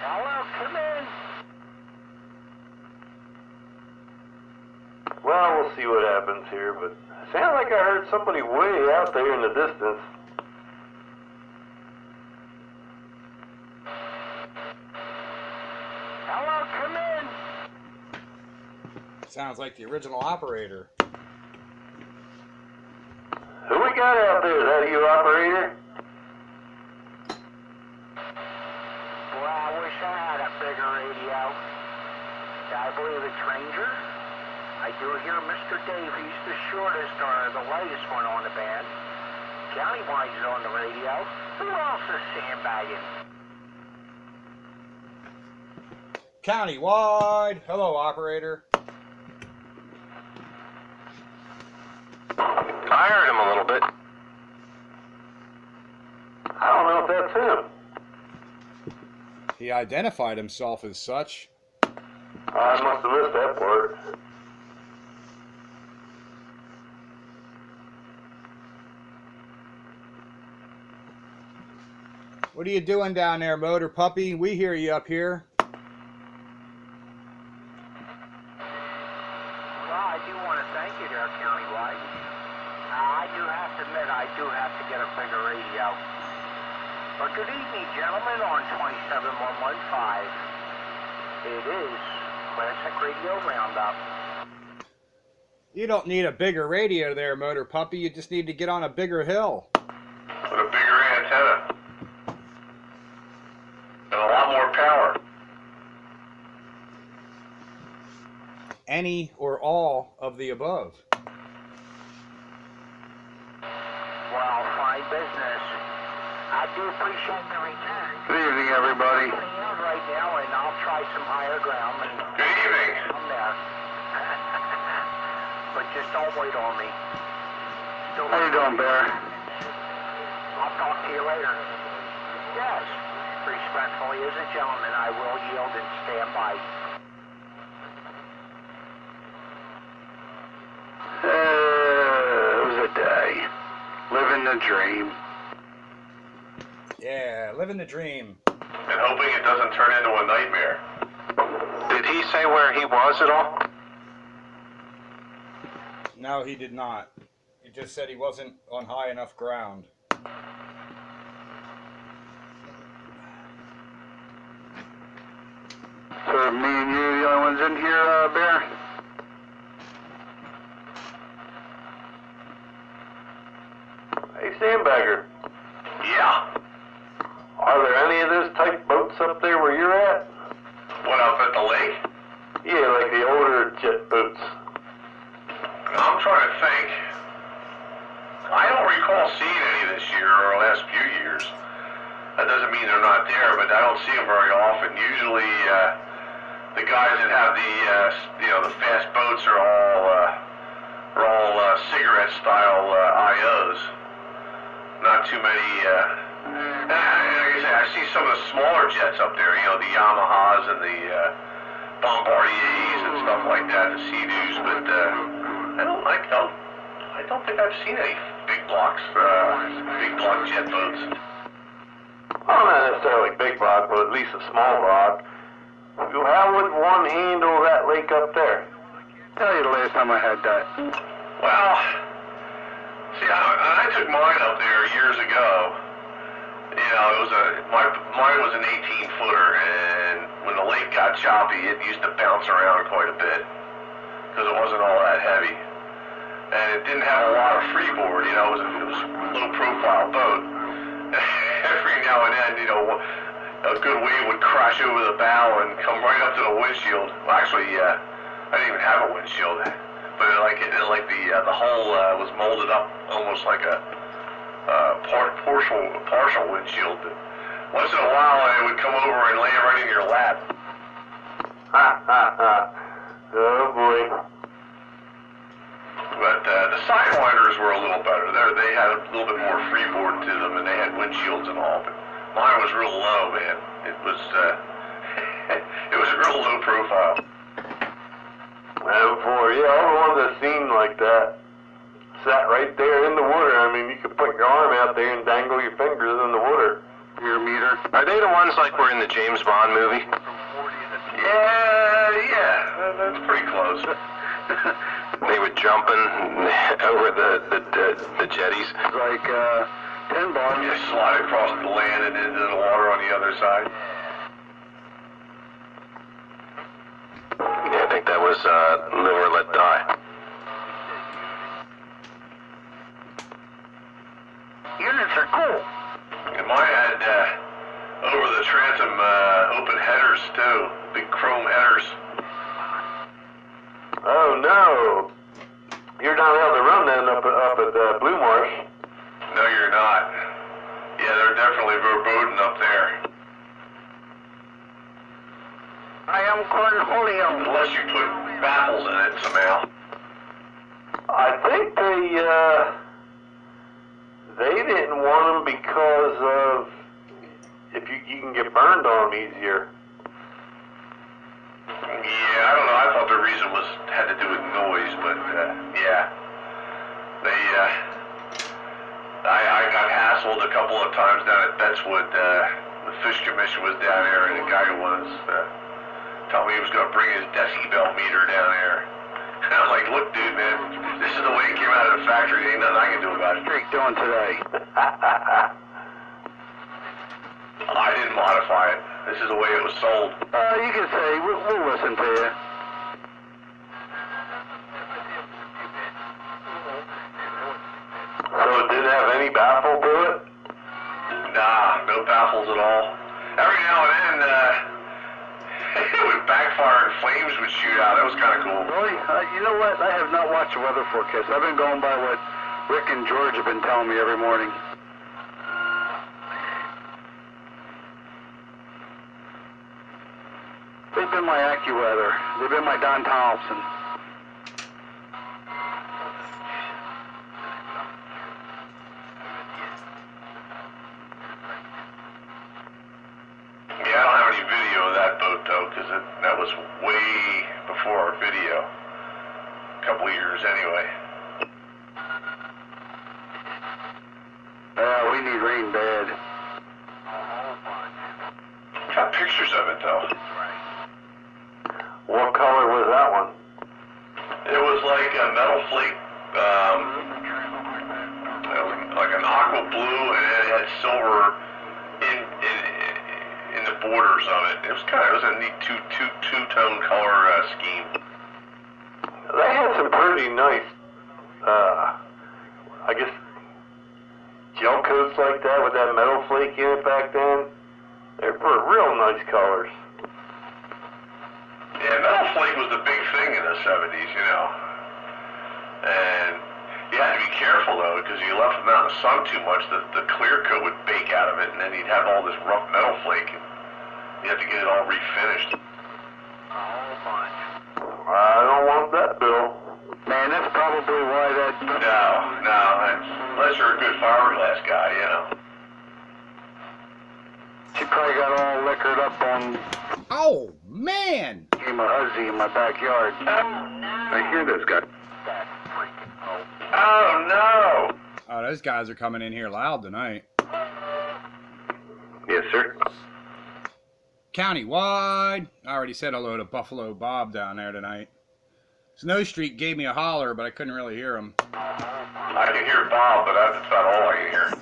Speaker 3: Hello, come in.
Speaker 6: Well, we'll see what happens here, but it sounded like I heard somebody way out there in the distance.
Speaker 3: Hello, come in.
Speaker 4: Sounds like the original operator.
Speaker 6: Who we got out there? Is that you, operator?
Speaker 3: Well, I wish I had a bigger radio. I believe it's Ranger. I do hear Mr. Dave, he's the shortest or the latest one on the band. Countywide is on the radio. Who else is sandbagging?
Speaker 4: Countywide. Hello, operator.
Speaker 2: I heard him a little bit.
Speaker 6: I don't know if that's him.
Speaker 4: He identified himself as such.
Speaker 6: I must have missed that part.
Speaker 4: What are you doing down there, Motor Puppy? We hear you up here.
Speaker 3: Well, I do want to thank you there, Countywide. I do have to admit, I do have to get a bigger radio. But good evening, gentlemen, on 27115. It is Classic Radio Roundup.
Speaker 4: You don't need a bigger radio there, Motor Puppy. You just need to get on a bigger hill.
Speaker 2: With a bigger antenna. And a lot more power.
Speaker 4: Any or all of the above.
Speaker 3: Well, fine business. I do appreciate the return.
Speaker 2: Good evening, everybody.
Speaker 3: I'm coming out right now, and I'll try some higher ground. And
Speaker 2: Good evening.
Speaker 3: I'm there. But just don't wait on me. Still
Speaker 2: How you doing, Bear?
Speaker 3: I'll talk to you later. Yes. Respectfully, as a gentleman, I will yield and stand by.
Speaker 2: It was a day. Living the dream.
Speaker 4: Yeah, living the dream.
Speaker 2: And hoping it doesn't turn into a nightmare. Did he say where he was at all?
Speaker 4: No, he did not. He just said he wasn't on high enough ground.
Speaker 2: So me and you the only ones in here, Bear?
Speaker 6: Hey, Sandbagger.
Speaker 2: Yeah.
Speaker 6: Are there any of those type boats up there where you're at?
Speaker 2: What, up at the lake?
Speaker 6: Yeah, like the older jet boats.
Speaker 2: I'm trying to think. I don't recall seeing any this year or last few years. That doesn't mean they're not there, but I don't see them very often. Usually, the guys that have the fast boats are all cigarette-style IOs. Not too many. And like I say, I see some of the smaller jets up there. You know, the Yamahas and the Bombardiers and stuff like that, the Sea-Doos. But I don't think I've seen any big block jet boats.
Speaker 6: Well, not necessarily big block, but at least a small block. How would one handle that lake up there?
Speaker 2: Tell you the last time I had that. Well, see, I took mine up there years ago. You know, mine was an 18-footer, and when the lake got choppy, it used to bounce around quite a bit because it wasn't all that heavy, and it didn't have a lot of freeboard. You know, it was a low-profile boat. Every now and then, you know, a good wave would crash over the bow and come right up to the windshield. Well, actually, I didn't even have a windshield, but the hull was molded up almost like a partial windshield. Once in a while, it would come over and lay right in your lap.
Speaker 6: Oh boy.
Speaker 2: But the Sidewinders were a little better. They had a little bit more freeboard to them, and they had windshields and all. But mine was real low, man. It was it was a real low profile.
Speaker 6: Oh boy, yeah, all the ones I've seen like that sat right there in the water. I mean, you could put your arm out there and dangle your fingers in the water.
Speaker 2: Your meter. Are they the ones like were in the James Bond movie? Yeah, that's pretty close. They were jumping over the jetties.
Speaker 3: Like 10 bar.
Speaker 2: Just slide across the land and into the water on the other side. Yeah, I think that was Live or Let Die.
Speaker 3: Units are cool.
Speaker 2: And mine had over the transom open headers too, big chrome headers.
Speaker 6: Oh no! You're not allowed to run then up at Blue Marsh.
Speaker 2: No, you're not. Yeah, they're definitely verboten up there.
Speaker 3: I am Cornholio.
Speaker 2: Unless you put baffles in it somehow.
Speaker 6: I think they didn't want them because of if you can get burned on them easier.
Speaker 2: Yeah, I don't know. I thought the reason had to do with noise, but yeah, I got hassled a couple of times down at Betswood. The Fish Commission was down there, and the guy was telling me he was going to bring his decibel meter down there. And I'm like, look, dude, man, this is the way it came out of the factory. Ain't nothing I can do about it.
Speaker 3: Streak doing today.
Speaker 2: I didn't modify it. This is the way it was sold.
Speaker 3: You can say, we'll listen to you.
Speaker 6: So it didn't have any baffle to it?
Speaker 2: Nah, no baffles at all. Every now and then, it would backfire and flames would shoot out. That was kind of cool.
Speaker 3: Really? You know what? I have not watched the weather forecast. I've been going by what Rick and George have been telling me every morning. They've been my AccuWeather. They've been my Don Thompson.
Speaker 2: Yeah, I don't have any video of that boat, though, because that was way before our video. A couple of years, anyway.
Speaker 3: We need rain bad.
Speaker 2: Got pictures of it, though.
Speaker 6: What color was that one?
Speaker 2: It was like a metal flake, like an aqua blue, and it had silver in the borders of it. It was a neat two-tone color scheme.
Speaker 6: They had some pretty nice, I guess, gel coats like that with that metal flake in it back then. They were real nice colors.
Speaker 2: Yeah, metal flake was the big thing in the 70s, you know. And you had to be careful, though, because you left them out in the sun too much, the clear coat would bake out of it, and then you'd have all this rough metal flake, and you had to get it all refinished.
Speaker 6: I don't want that, Bill.
Speaker 3: Man, that's probably why that...
Speaker 2: No, unless you're a good fiberglass guy, you know.
Speaker 3: She probably got all liquored up on...
Speaker 4: Oh, man!
Speaker 3: Game of Huzzy in my backyard.
Speaker 2: I hear this guy. Oh, no!
Speaker 4: Oh, those guys are coming in here loud tonight.
Speaker 2: Yes, sir.
Speaker 4: Countywide. I already said hello to Buffalo Bob down there tonight. Snow Street gave me a holler, but I couldn't really hear him.
Speaker 2: I can hear Bob, but that's about all I can hear.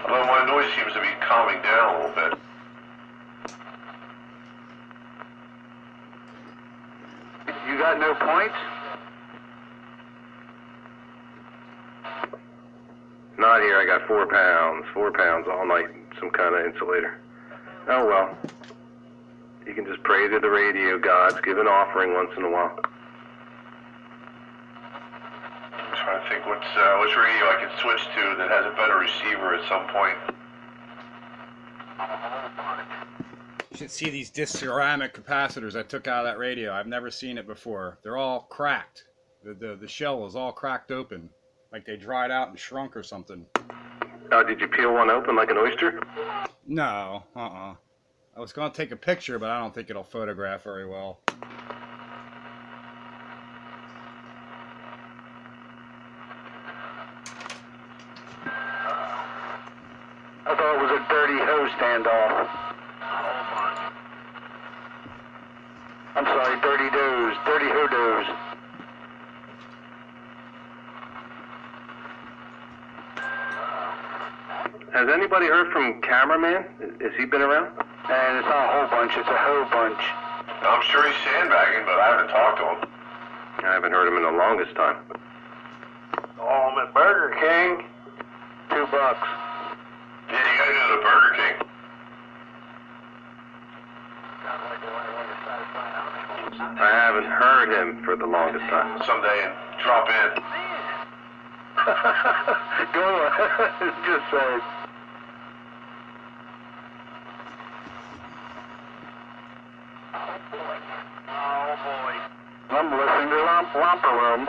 Speaker 2: Although my noise seems to be calming down a little bit.
Speaker 3: You got no points?
Speaker 2: Not here. I got 4 pounds. 4 pounds all night. Some kind of insulator. Oh well. You can just pray to the radio gods, give an offering once in a while.
Speaker 7: I'm trying to think which radio I can switch to that has a better receiver at some point.
Speaker 4: You should see these disc ceramic capacitors I took out of that radio. I've never seen it before. They're all cracked. The shell is all cracked open, like they dried out and shrunk or something.
Speaker 2: Did you peel one open like an oyster?
Speaker 4: No, I was going to take a picture, but I don't think it'll photograph very well.
Speaker 3: I thought it was a dirty hose standoff. I'm sorry, dirty doze, dirty ho-doze.
Speaker 2: Has anybody heard from Cameraman? Has he been around?
Speaker 3: And it's not a whole bunch, it's a hoe bunch.
Speaker 7: I'm sure he's sandbagging, but I haven't talked to him.
Speaker 2: I haven't heard him in the longest time.
Speaker 6: Oh, I'm at Burger King.
Speaker 3: $2.
Speaker 7: Yeah, you gotta go to the Burger King.
Speaker 2: I haven't heard him for the longest time.
Speaker 7: Someday and drop in.
Speaker 3: Go on, just say. I'm listening to Romper Room.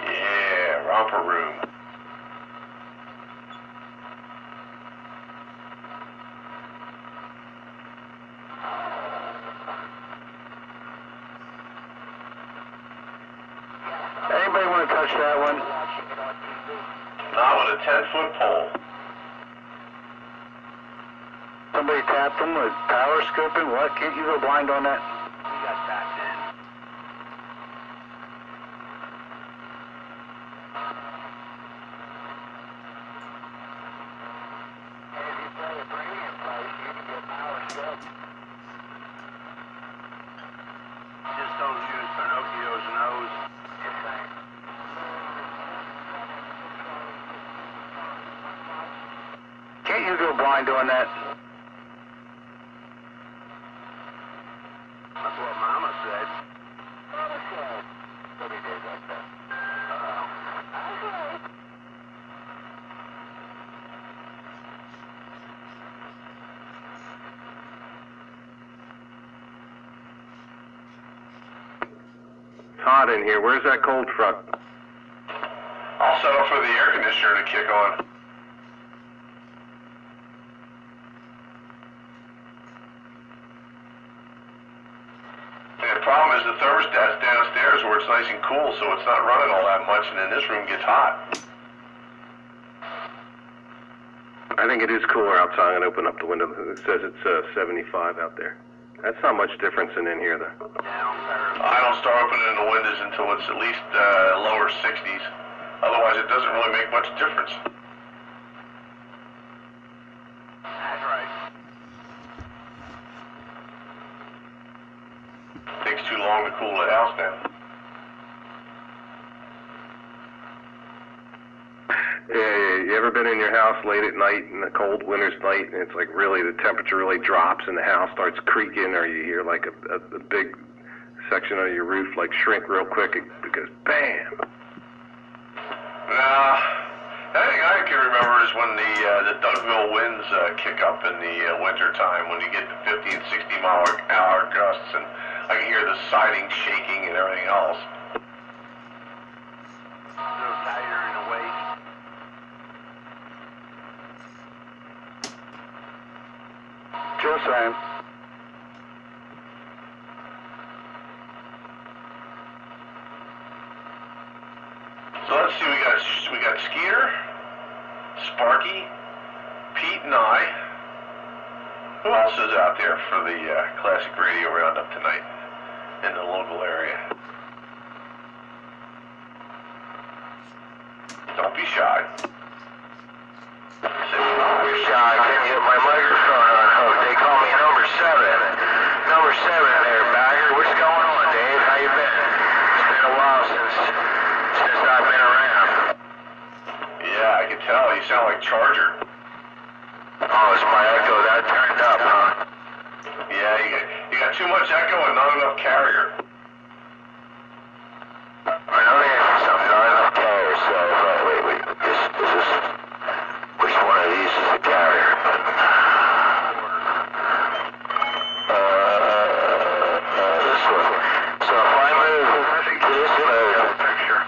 Speaker 7: Yeah, Romper Room.
Speaker 3: Anybody want to touch that one?
Speaker 7: Not with a 10-foot pole.
Speaker 3: Somebody tapped them with power scooping? What? Can't you go blind on that?
Speaker 7: We got tapped in. Just don't use Pinocchio's nose.
Speaker 3: Can't you go blind on that?
Speaker 7: That's what Mama said.
Speaker 2: It's hot in here. Where's that cold front?
Speaker 7: I'll settle for the air conditioner to kick on. The problem is the thermostat's downstairs where it's nice and cool, so it's not running all that much, and then this room gets hot.
Speaker 2: I think it is cooler outside. I'm going to open up the window. It says it's 75 out there. That's not much difference in here, though.
Speaker 7: I don't start opening the windows until it's at least lower 60s. Otherwise, it doesn't really make much difference. That's right. Takes too long to cool the house down.
Speaker 2: Yeah, you ever been in your house late at night in a cold winter's night, and it's like really the temperature really drops and the house starts creaking, or you hear like a big section of your roof like shrink real quick because bam.
Speaker 7: Nah, the only thing I can remember is when the Dougville winds kick up in the winter time, when you get to 50 and 60 mile an hour gusts, and I can hear the siding shaking and everything else. A little tighter in the waist.
Speaker 3: Just saying.
Speaker 7: So let's see, we got Skeeter, Sparky, Pete, and I. Who else is out there for the Classic Radio Roundup tonight in the local area? Don't be shy.
Speaker 3: Don't be shy. Can you get my microphone unhooked? They call me number 7. Number 7 there, Bagger. What's going on, Dave? How you been? It's been a while since I've been around.
Speaker 7: tell. You sound like Charger.
Speaker 1: Oh, is my echo that turned up, huh?
Speaker 7: Yeah, you got too much echo and not enough carrier.
Speaker 1: I know you have something, not enough carrier, so wait, this is, which one of these is the carrier? This one. So if I move to this mode,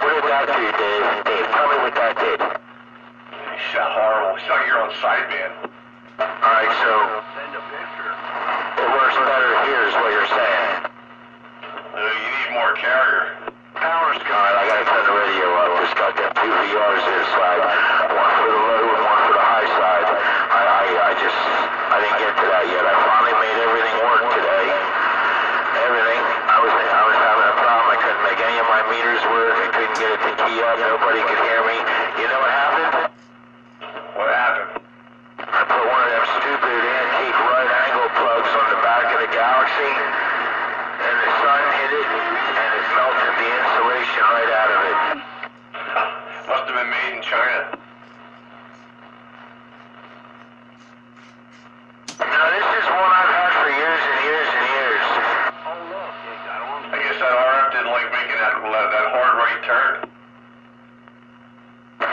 Speaker 1: what did that do, Dave? Dave, tell me what that did.
Speaker 7: You sound horrible. You sound like you're on sideband.
Speaker 1: Alright, so it works better here is what you're saying.
Speaker 7: You need more carrier.
Speaker 1: Power's gone. I gotta turn the radio up. Just got them two VRs inside. One for the low and one for the high side. I didn't get to that yet. I finally made everything work today. Everything. I was having a problem. I couldn't make any of my meters work. I couldn't get it to key up. Nobody could hear me. You know what happened?
Speaker 7: What happened?
Speaker 1: I put one of them stupid antique right angle plugs on the back of the Galaxy, and the sun hit it, and it melted the insulation right out of it.
Speaker 7: Must have been made in China.
Speaker 1: Now this is one I've had for years and years and years.
Speaker 7: I guess that RF didn't like making that hard right turn.
Speaker 1: I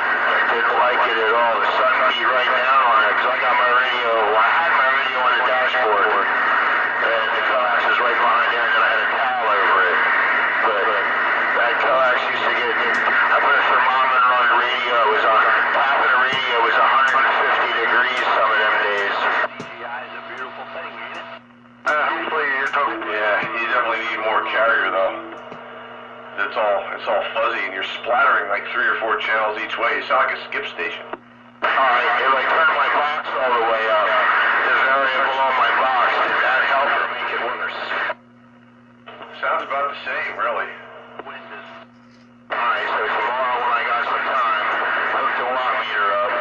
Speaker 1: didn't like it at all. The sun beat right down on it, because I got my radio, I had my radio on the dashboard, and the coax was right behind there, and then I had a towel over it. But that coax used to get, I put a thermometer on the radio, it was on, half of the radio was 150 degrees some of them days. Hopefully you're talking.
Speaker 7: Yeah, you definitely need more carrier though. It's all fuzzy and you're splattering like 3 or 4 channels each way. You sound like a skip station.
Speaker 1: Alright, if I turn my box all the way up, the variable on my box, did that help or make it worse?
Speaker 7: Sounds about the same, really.
Speaker 1: Alright, so tomorrow when I got some time, hook the watt meter up,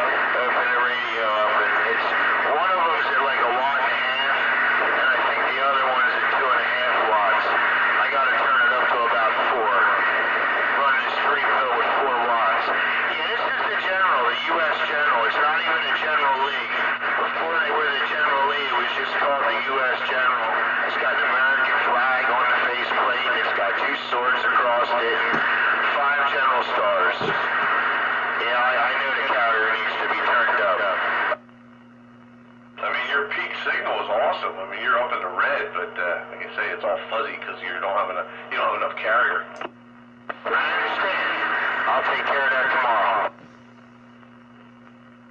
Speaker 1: open the radio up, and it's, one of them's at like 1.5 watts, and I think the other one's at 2.5 watts. I gotta turn it up to about 4. Run this free pill with 4 watts. Yeah, this is the general, the U.S. general. It's not even a general league. Before they were the general league, it was just called the U.S. general. It's got an American flag on the faceplate, and it's got 2 swords across it, and 5 general stars. Yeah, I know the carrier needs to be turned up.
Speaker 7: I mean, your peak signal is awesome. I mean, you're up in the red, but like I say, it's all fuzzy because you don't have enough carrier.
Speaker 1: I understand. I'll take care of that tomorrow.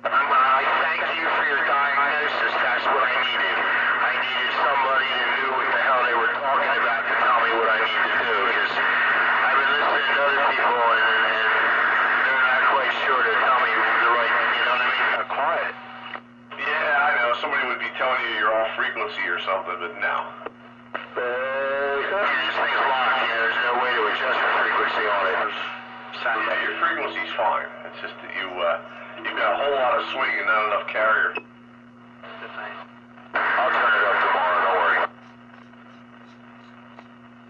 Speaker 1: I thank you for your diagnosis. That's what I needed. I needed somebody that knew what the hell they were talking about to tell me what I need to do. Because I've been listening to other people and they're not quite sure to tell me the right, you know what I mean? Quiet.
Speaker 7: Yeah, I know. Somebody would be telling you you're off frequency or something, but no.
Speaker 1: This thing's locked. You know, there's no way to adjust the frequency on it.
Speaker 7: Yeah, your frequency's fine. It's just that you've got a whole lot of swing and not enough carrier.
Speaker 1: I'll turn it up tomorrow, don't worry.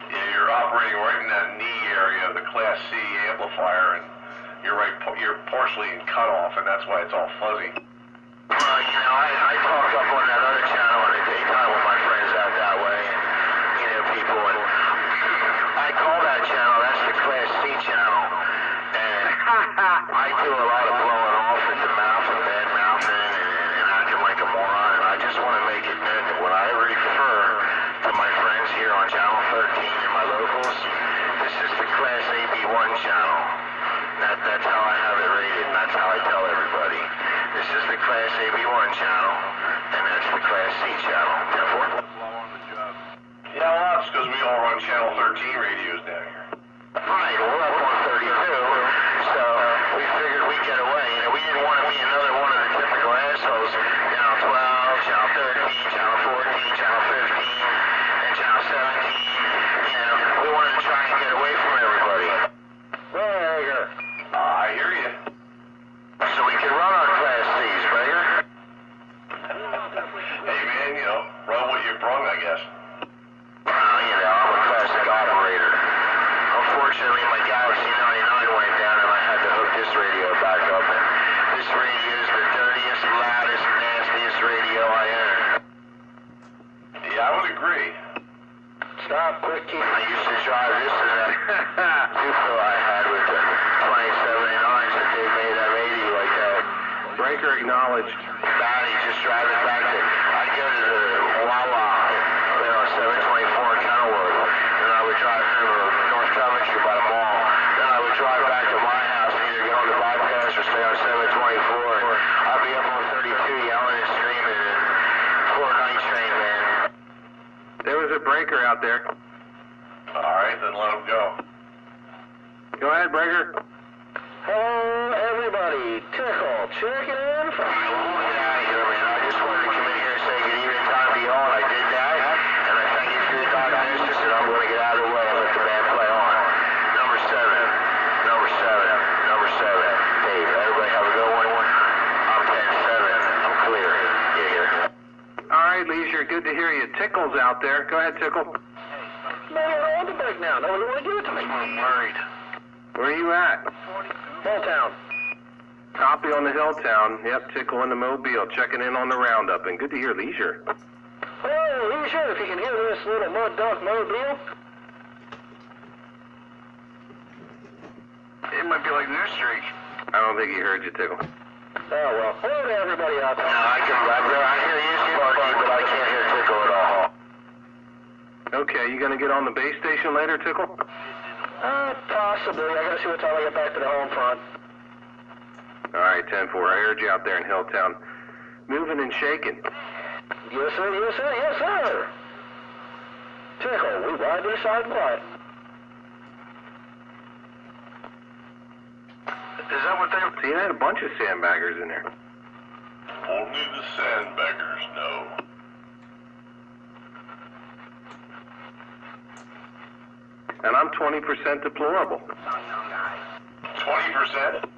Speaker 7: Yeah, you're operating right in that knee area of the Class C amplifier, and you're partially in cutoff, and that's why it's all fuzzy.
Speaker 1: Well, you know, I talk up on that other channel in the daytime with my friends out that way, and, you know, people, and I call that channel, that's the Class C channel, and I do a lot of blowing off at the mouth and bad mouthing and acting like a moron, and I just want to make it known that when I refer to my friends here on Channel 13 and my locals, this is the Class AB1 channel. That's how I have it rated, and that's how I tell everybody. This is the Class AB1 channel, and that's the Class C channel. Therefore,
Speaker 7: Yeah, well, that's because we all run Channel 13 radios down here.
Speaker 1: right, we're up on 32, so we figured we'd get away. You know, we didn't want to be another one of the typical assholes. Channel 12, Channel 13, Channel 14, Channel 15, and Channel 17. You know, we wanted to try and get away from everybody.
Speaker 7: I hear you.
Speaker 1: So we can run our Class Cs, Rager.
Speaker 7: Hey, man, run what you brung, I guess.
Speaker 1: You know, I'm a classic operator. Unfortunately, Juco I had with the 27 that they made M80 like that.
Speaker 2: Breaker acknowledged.
Speaker 1: Donnie just driving back to, I'd go to the Wawa, 724 in Kenilworth. Then I would drive through North Coventry by the mall. Then I would drive back to my house and either get on the bypass or stay on 724. I'd be up on 32 yelling and screaming and poor night train, man.
Speaker 2: There was a breaker out there.
Speaker 7: All right, then let him go.
Speaker 2: Go ahead, breaker.
Speaker 1: Hello, everybody. Tickle, checking in from... Get out of here, man. I just wanted to come in here and say good evening, time to be on. I did that, and I thank you for your diagnosis, and I'm going to get out of the way and let the band play on. Number 7. Dave, everybody have a good one. I'm 10-7. I'm clear. Get here.
Speaker 2: All right, Leisure, good to hear you. Tickle's out there. Go ahead, Tickle.
Speaker 1: No, I want the break now. No, you want to give it to me. I'm worried.
Speaker 2: Where are you at?
Speaker 1: Hilltown.
Speaker 2: Copy on the Hilltown. Yep, Tickle in the Mobile, checking in on the roundup, and good to hear Leisure.
Speaker 1: Oh, Leisure, if you can hear this little mud duck Mobile. It might be like New Streak.
Speaker 2: I don't think he heard you, Tickle.
Speaker 1: Oh, well. Hello to everybody out there. I hear you, Sparky, but I can't hear Tickle at all.
Speaker 2: Okay, you gonna get on the base station later, Tickle?
Speaker 1: Possibly. I gotta see what time I get back to the home front.
Speaker 2: All right, 10-4. I heard you out there in Hilltown. Moving and shaking.
Speaker 1: Yes, sir, yes, sir, yes, sir. Tickle, we ride this side quiet. Is that what they...
Speaker 2: See, you had a bunch of sandbaggers in there.
Speaker 7: Only the sandbaggers know.
Speaker 2: And I'm 20% deplorable.
Speaker 7: 20%?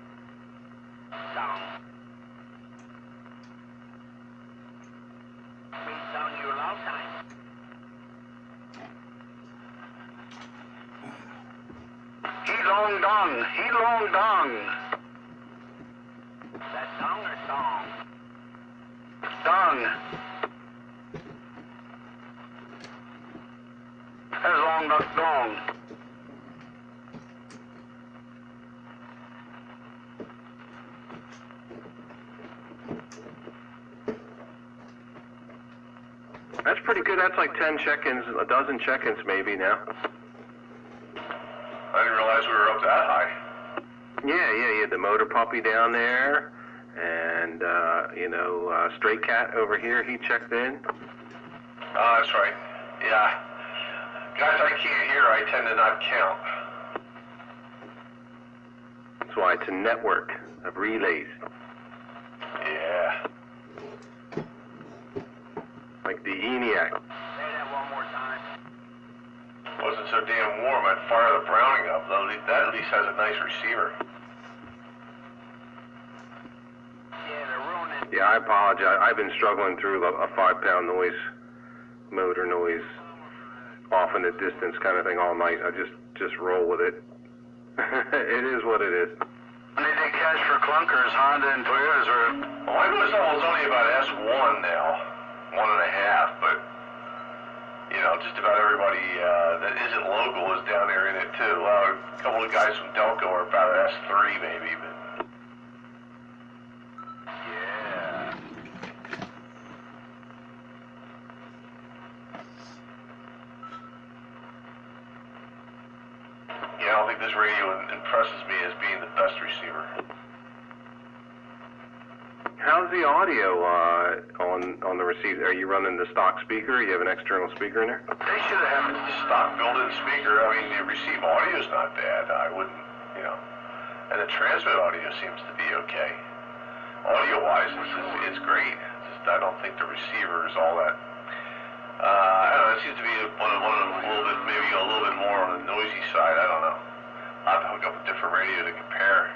Speaker 1: He long dong. That dong or song? Dong. That's long duck dong.
Speaker 2: That's pretty good. That's like 10 check-ins, a dozen check-ins maybe now.
Speaker 7: I didn't realize we were up that high.
Speaker 2: Yeah, you had the motor puppy down there, and, Stray Cat over here, he checked in.
Speaker 7: Oh, that's right. Yeah. Guys I can't hear, I tend to not count.
Speaker 2: That's why it's a network of relays.
Speaker 7: Yeah.
Speaker 2: Like the ENIAC.
Speaker 1: Say that one more time.
Speaker 7: Wasn't so damn warm, I'd fire the Browning up. That at least has a nice receiver.
Speaker 1: Yeah, they're ruining.
Speaker 2: Yeah, I apologize. I've been struggling through a 5-pound noise, motor noise, off in the distance kind of thing all night. I just roll with it. It is what it is.
Speaker 1: Anything cash for clunkers, Honda and Toyotas are...
Speaker 7: Well, I noticed that one's only about S1 now. 1.5, but, just about everybody that isn't local is down there in it, too. A couple of guys from Delco are about S3, maybe, but...
Speaker 1: Yeah.
Speaker 7: Yeah, I don't think this radio impresses me as being the best receiver.
Speaker 2: How's the audio on the receiver? Are you running the stock speaker? You have an external speaker in there?
Speaker 7: They should have a stock built-in speaker. I mean, the receive audio is not bad. I wouldn't, and the transmit audio seems to be okay. Audio-wise, it's great. I don't think the receiver is all that. I don't know. It seems to be one of them maybe a little bit more on the noisy side. I don't know. I'll have to hook up a different radio to compare.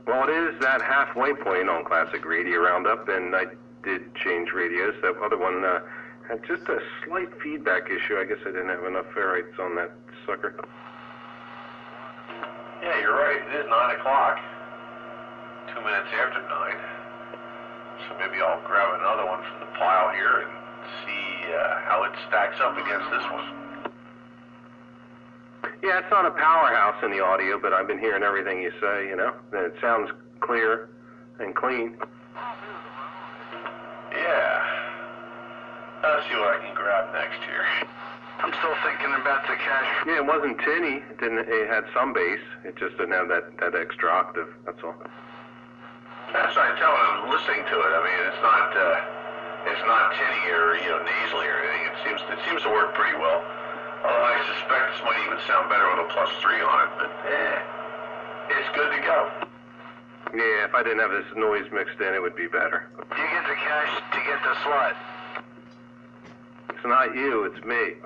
Speaker 2: Well, it is that halfway point on Classic Radio Roundup, and I did change radios. That other one had just a slight feedback issue. I guess I didn't have enough ferrites on that sucker.
Speaker 7: Yeah, you're right. It is 9 o'clock. 2 minutes after 9. So maybe I'll grab another one from the pile here and see how it stacks up against this one.
Speaker 2: Yeah, it's not a powerhouse in the audio, but I've been hearing everything you say, you know. It sounds clear and clean.
Speaker 7: Yeah. Let's see what I can grab next here. I'm still thinking about the cash.
Speaker 2: Yeah, it wasn't tinny. It had some bass. It just didn't have that extra octave. That's all.
Speaker 7: That's what I tell when I'm listening to it. I mean, it's not tinny or nasally or anything. It seems to work pretty well. Although I suspect this might even sound better with a +3 on it. But it's good to go.
Speaker 2: Yeah, if I didn't have this noise mixed in, it would be better.
Speaker 7: You get the cash to get the slot.
Speaker 2: It's not you, it's me.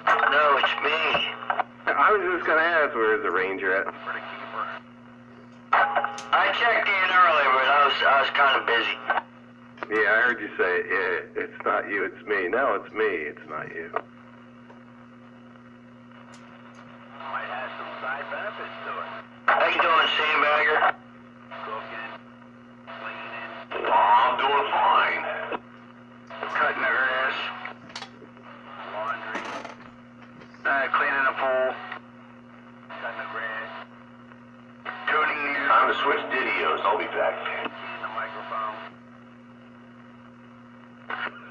Speaker 7: No, it's me.
Speaker 2: I was just gonna ask, where's the Ranger at?
Speaker 7: I checked in earlier, but I was kind of busy.
Speaker 2: Yeah, I heard you say, yeah, it's not you, it's me. No, it's me, it's not you.
Speaker 7: Might have some side benefits to it. How you doing, Sandbagger? Cooking, cleaning. Oh, I'm doing fine. Cutting the grass. Laundry. Cleaning the pool. Cutting the grass. Tuning you. Time to switch videos. I'll be back. Keying the microphone.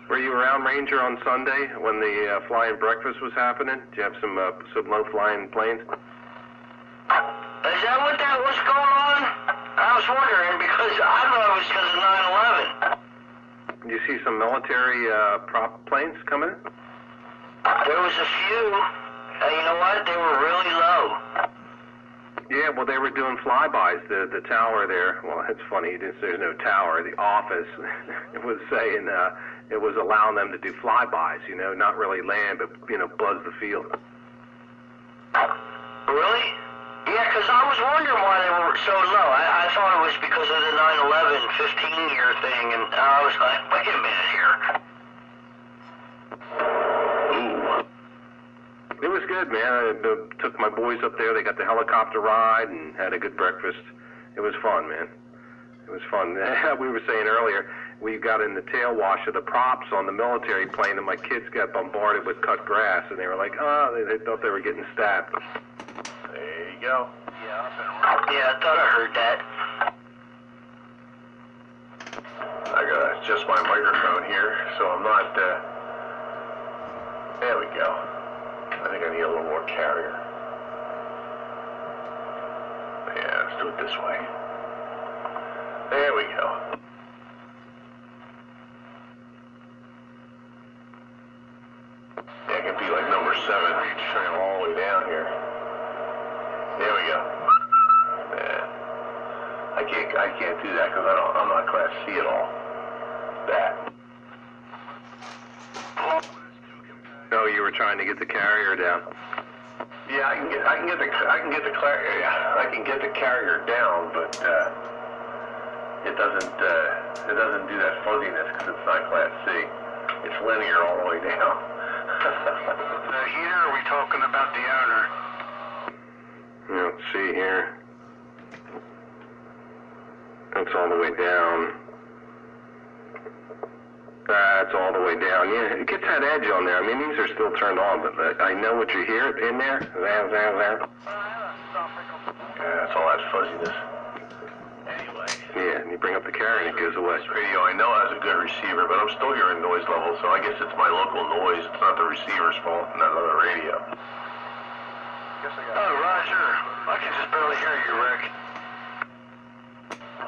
Speaker 2: Were you around, Ranger, on Sunday when the flying breakfast was happening? Did you have some low-flying planes?
Speaker 7: Is that what that was going on? I was wondering because I thought it was because of 9/11.
Speaker 2: Did you see some military prop planes coming in?
Speaker 7: There was a few. You know what? They were really low.
Speaker 2: Yeah, well, they were doing flybys. The tower there, well, it's funny, there's no tower. The office it was saying it was allowing them to do flybys, not really land, but, buzz the field.
Speaker 7: Really? Yeah, because I was wondering why they were so low. I thought it was because of the 9/11 15-year thing, and I was like, wait a minute here.
Speaker 2: It was good, man. I took my boys up there. They got the helicopter ride and had a good breakfast. It was fun, man. It was fun. We were saying earlier, we got in the tail wash of the props on the military plane, and my kids got bombarded with cut grass, and they were like, they thought they were getting stabbed.
Speaker 7: There you go. Yeah, I thought I heard that. I gotta adjust my microphone here, so I'm not, there we go. I think I need a little more carrier. Yeah, let's do it this way. There we go. Yeah, it can be like number 7, turning all the way down here. There we go. Yeah. I can't do that because I'm not Class C at all. That.
Speaker 2: No, you were trying to get the carrier down.
Speaker 7: Yeah, I can get the carrier down, but it doesn't do that fuzziness because it's not Class C. It's linear all the way down. The heater, or are we talking about the owner?
Speaker 2: Let's see here. That's all the way down. That's all the way down. Yeah, it gets that edge on there. I mean, these are still turned on, but I know what you hear in there. There.
Speaker 7: Yeah, that's all that fuzziness. Anyway.
Speaker 2: Yeah, and you bring up the carrier and it goes away.
Speaker 7: This radio, I know has a good receiver, but I'm still hearing noise level, so I guess it's my local noise. It's not the receiver's fault, not the radio. Oh, Roger. I can just barely hear you, Rick.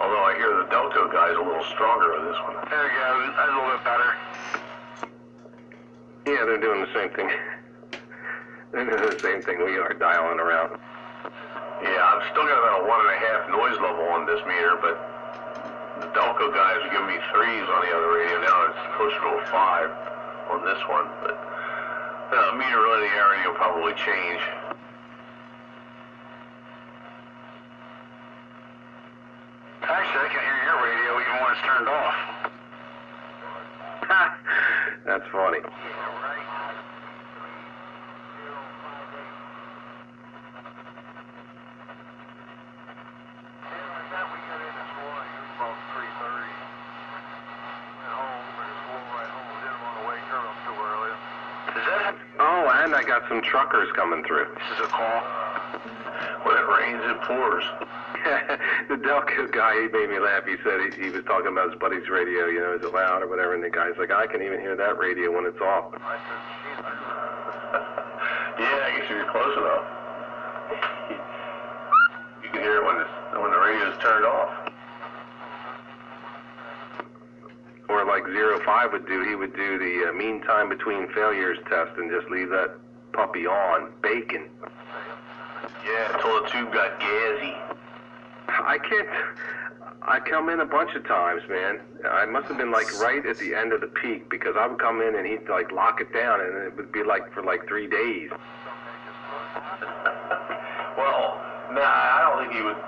Speaker 7: Although I hear the Delco guy's a little stronger with this one. There you go. That's a little bit better.
Speaker 2: Yeah, they're doing the same thing. They're doing the same thing we are, dialing around.
Speaker 7: Yeah, I've still got about a 1.5 noise level on this meter, but the Delco guys are giving me 3s on the other radio. Now it's closer to a 5 on this one, but meter linearity will probably change. Actually, I can hear your radio even when it's turned off.
Speaker 2: That's funny.
Speaker 7: Yeah, right.
Speaker 2: And I got some truckers coming through.
Speaker 1: This is a call.
Speaker 7: When it rains, it pours.
Speaker 2: The Delco guy, he made me laugh. He said he was talking about his buddy's radio, you know, is it loud or whatever, and the guy's like, I can even hear that radio when it's off.
Speaker 7: Yeah, I guess if you're close enough. You can hear it when the radio's turned off.
Speaker 2: Or like 05 would do, he would do the mean time between failures test and just leave that puppy on, baking.
Speaker 7: Yeah, until the tube got gassy.
Speaker 2: I come in a bunch of times, man. I must have been like right at the end of the peak, because I would come in and he'd like lock it down, and it would be like for like 3 days.
Speaker 7: Well, nah, I don't think he would.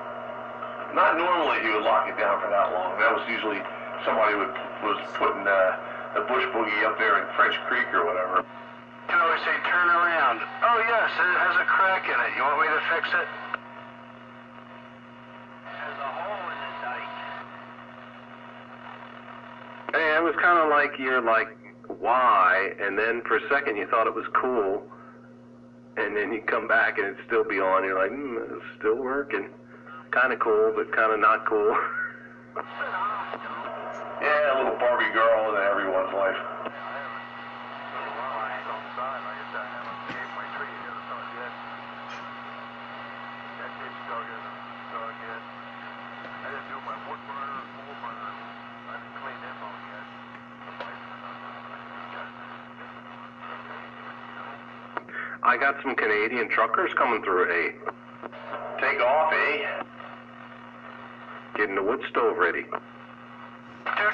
Speaker 7: Not normally he would lock it down for that long. That was usually somebody was putting the bush boogie up there in French Creek or whatever.
Speaker 1: You always say turn around. Oh yes, it has a crack in it. You want me to fix it? There's a hole in the dike.
Speaker 2: Hey, it was kind of like you're like, why? And then for a second you thought it was cool, and then you come back and it'd still be on. You're like, it's still working. Kind of cool, but kind of not cool.
Speaker 7: Yeah, a little Barbie girl in everyone's life.
Speaker 2: I got some Canadian truckers coming through, eh?
Speaker 7: Take off, eh?
Speaker 2: Getting the wood stove ready.
Speaker 1: Do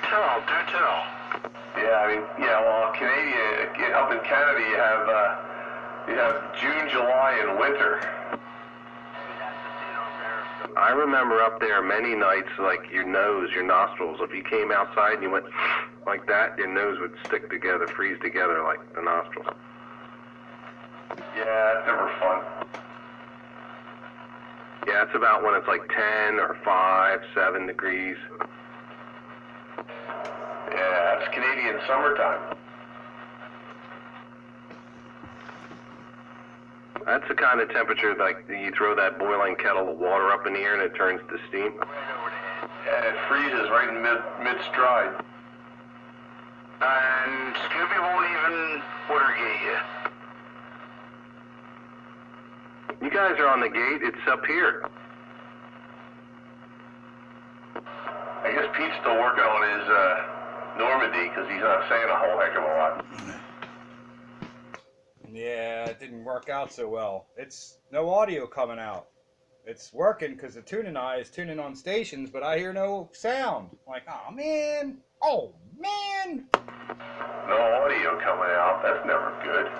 Speaker 1: tell, do tell.
Speaker 7: Yeah, I mean, yeah. Well, Canada, up in Canada, you have June, July, and winter.
Speaker 2: I remember up there many nights, like your nose, your nostrils. If you came outside and you went like that, your nose would stick together, freeze together like the nostrils.
Speaker 7: Yeah, that's never fun.
Speaker 2: Yeah, it's about when it's like 10 or 5, 7 degrees.
Speaker 7: Yeah, it's Canadian summertime.
Speaker 2: That's the kind of temperature like you throw that boiling kettle of water up in the air and it turns to steam.
Speaker 7: Yeah, it freezes right in mid-stride.
Speaker 1: And Scooby won't even water gate you.
Speaker 2: You guys are on the gate, it's up here.
Speaker 7: I guess Pete's still working on his Normandy because he's not saying a whole heck of a lot.
Speaker 4: Yeah, it didn't work out so well. It's no audio coming out. It's working because the tuning eye is tuning on stations, but I hear no sound. I'm like, oh man, oh man.
Speaker 7: No audio coming out, that's never good.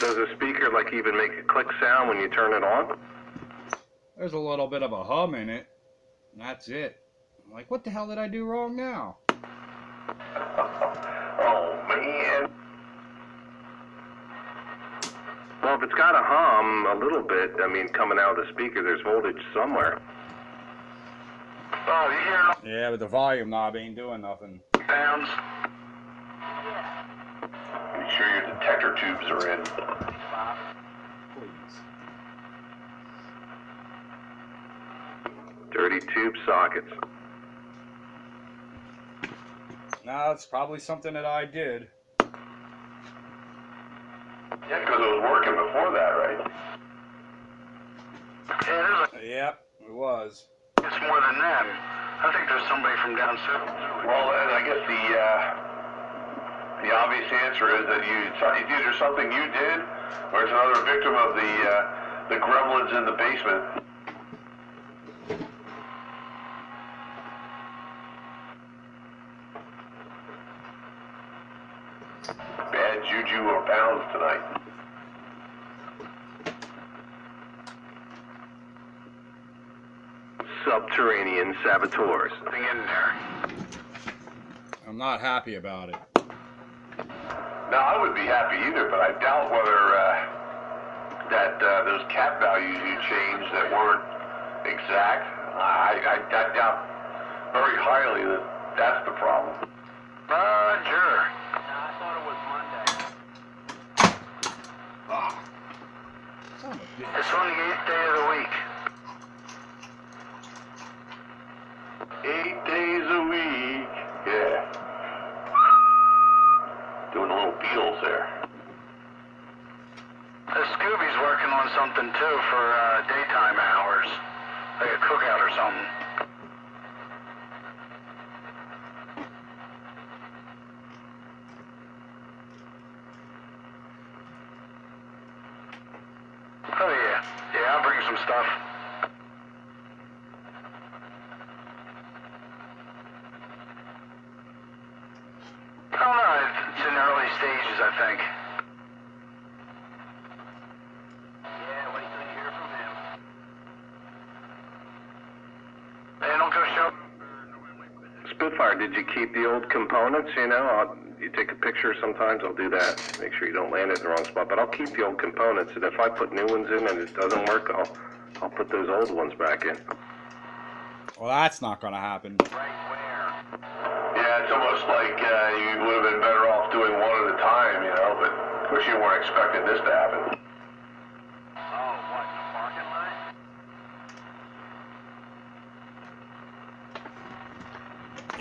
Speaker 2: Does the speaker like even make a click sound when you turn it on?
Speaker 4: There's a little bit of a hum in it, and that's it. I'm like, what the hell did I do wrong now?
Speaker 7: Oh man.
Speaker 2: Well, if it's got a hum a little bit, I mean, coming out of the speaker, there's voltage somewhere.
Speaker 1: Oh, you hear
Speaker 4: Yeah, but the volume knob ain't doing nothing.
Speaker 1: pounds?
Speaker 7: Make sure your detector tubes are in.
Speaker 4: Please.
Speaker 2: Dirty tube sockets.
Speaker 4: No, it's probably something that I did.
Speaker 7: Yeah, because it was working before that, right?
Speaker 1: Yeah,
Speaker 4: Yep, it was.
Speaker 1: it's more than that. I think there's somebody from down south.
Speaker 7: Well, and I guess the obvious answer is that it's either something you did, or it's another victim of the gremlins in the basement. Bad juju or pounds tonight.
Speaker 2: Subterranean saboteurs.
Speaker 1: Something in there.
Speaker 4: I'm not happy about it.
Speaker 7: Now, I would be happy either, but I doubt whether those cap values you changed that weren't exact, I doubt very highly that that's the problem.
Speaker 1: Roger.
Speaker 3: I thought it was Monday.
Speaker 1: day of the week?
Speaker 7: 8 days a week. Yeah. Doing a little Beatles there.
Speaker 1: Scooby's working on something too for daytime hours, like a cookout or something. Oh yeah, I'll bring some stuff. I don't know, it's in early stages, I think. Yeah, wait till you hear from him. Hey, don't go show.
Speaker 2: Spitfire, did you keep the old components? You know, you take a picture sometimes, I'll do that. Make sure you don't land it in the wrong spot. But I'll keep the old components, and if I put new ones in and it doesn't work, I'll put those old ones back in.
Speaker 4: Well, that's not going to happen.
Speaker 1: Right where?
Speaker 7: Yeah, it's almost like you would have been better off doing one at a time, you know, but of course you weren't expecting this to happen.
Speaker 1: Oh, what, the parking lot?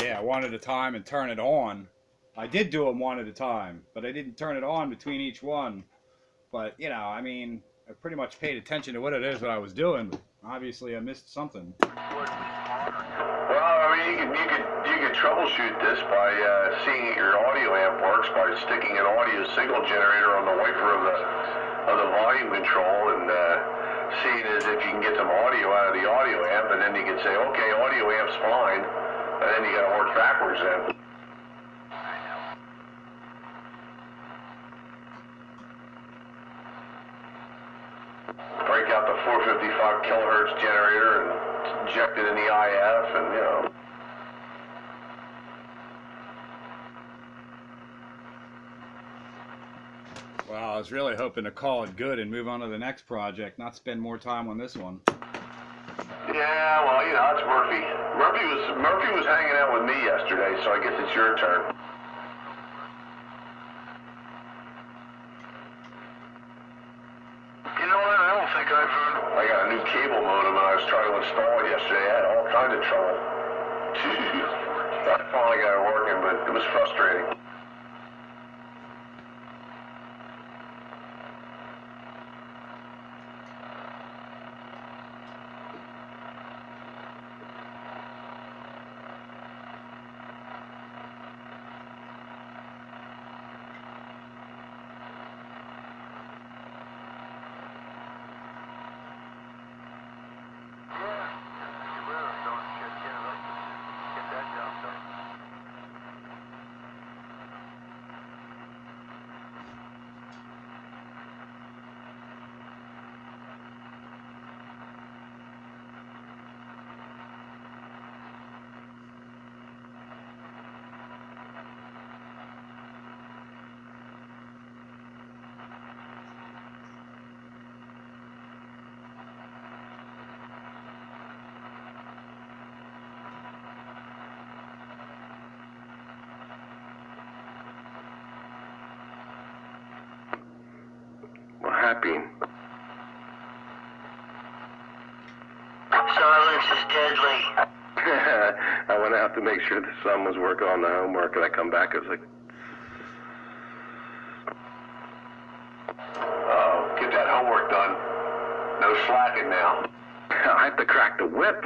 Speaker 4: Yeah, one at a time and turn it on. I did do them one at a time, but I didn't turn it on between each one. But, you know, I mean, I pretty much paid attention to what it is that I was doing. Obviously, I missed something.
Speaker 7: Well, I mean, you could troubleshoot this by seeing your audio amp works by sticking an audio signal generator on the wiper of the volume control and seeing as if you can get some audio out of the audio amp, and then you can say, okay, audio amp's fine, and then you got to work backwards then. Break out the 455 kilohertz generator and inject it in the IF, and you know.
Speaker 4: Well, I was really hoping to call it good and move on to the next project, not spend more time on this one.
Speaker 7: Yeah, well, you know, it's Murphy. Murphy was hanging out with me yesterday, so I guess it's your turn.
Speaker 1: You know what? I don't think I've heard.
Speaker 7: I got a new cable modem, and I was trying to install it yesterday. I had all kinds of trouble. I finally got it working, but it was frustrating. Happy.
Speaker 1: Silence is deadly.
Speaker 2: I went out to make sure the son was working on the homework, and I come back, I was like,
Speaker 7: Oh, get that homework done. No slacking now.
Speaker 2: I have to crack the whip.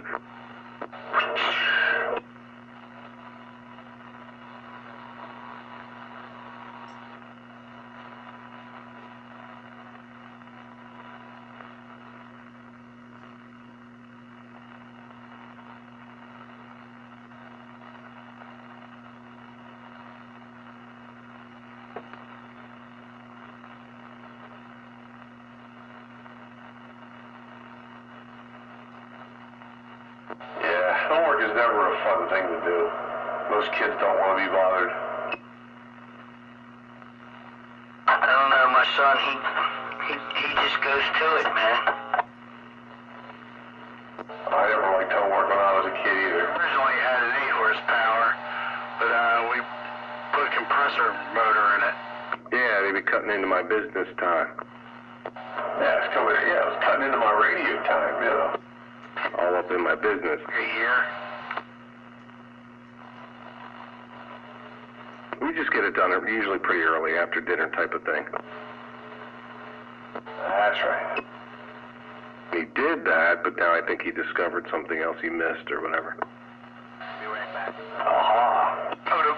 Speaker 2: Yeah, homework is never a fun thing to do. Most kids don't want to be bothered.
Speaker 1: I don't know, my son, he just goes to it, man.
Speaker 7: I never liked homework when I was a kid either.
Speaker 1: Originally had an 8 horsepower, but we put a compressor motor in it.
Speaker 2: Yeah, they be cutting into my business time.
Speaker 7: Yeah, it's coming. Yeah, it was cutting into my radio time, you know.
Speaker 2: All up in my business.
Speaker 1: Here.
Speaker 2: We just get it done usually pretty early after dinner type of thing.
Speaker 7: That's right.
Speaker 2: He did that, but now I think he discovered something else he missed or whatever.
Speaker 1: Be right back.
Speaker 7: Aha.
Speaker 1: Photo.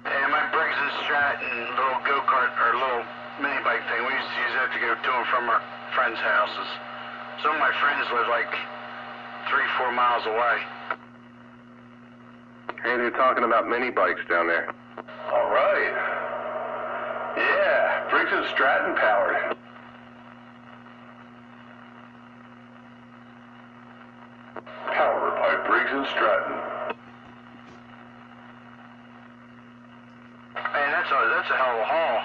Speaker 1: And my Briggs and Stratton little go-kart or little mini bike thing, we used to use that to go to and from our friends' houses. Some of my friends live like 3-4 miles away.
Speaker 2: Hey, they're talking about mini bikes down there.
Speaker 7: All right. Yeah, Briggs and Stratton powered. Powered by Briggs and Stratton.
Speaker 1: Man, that's a hell of a haul.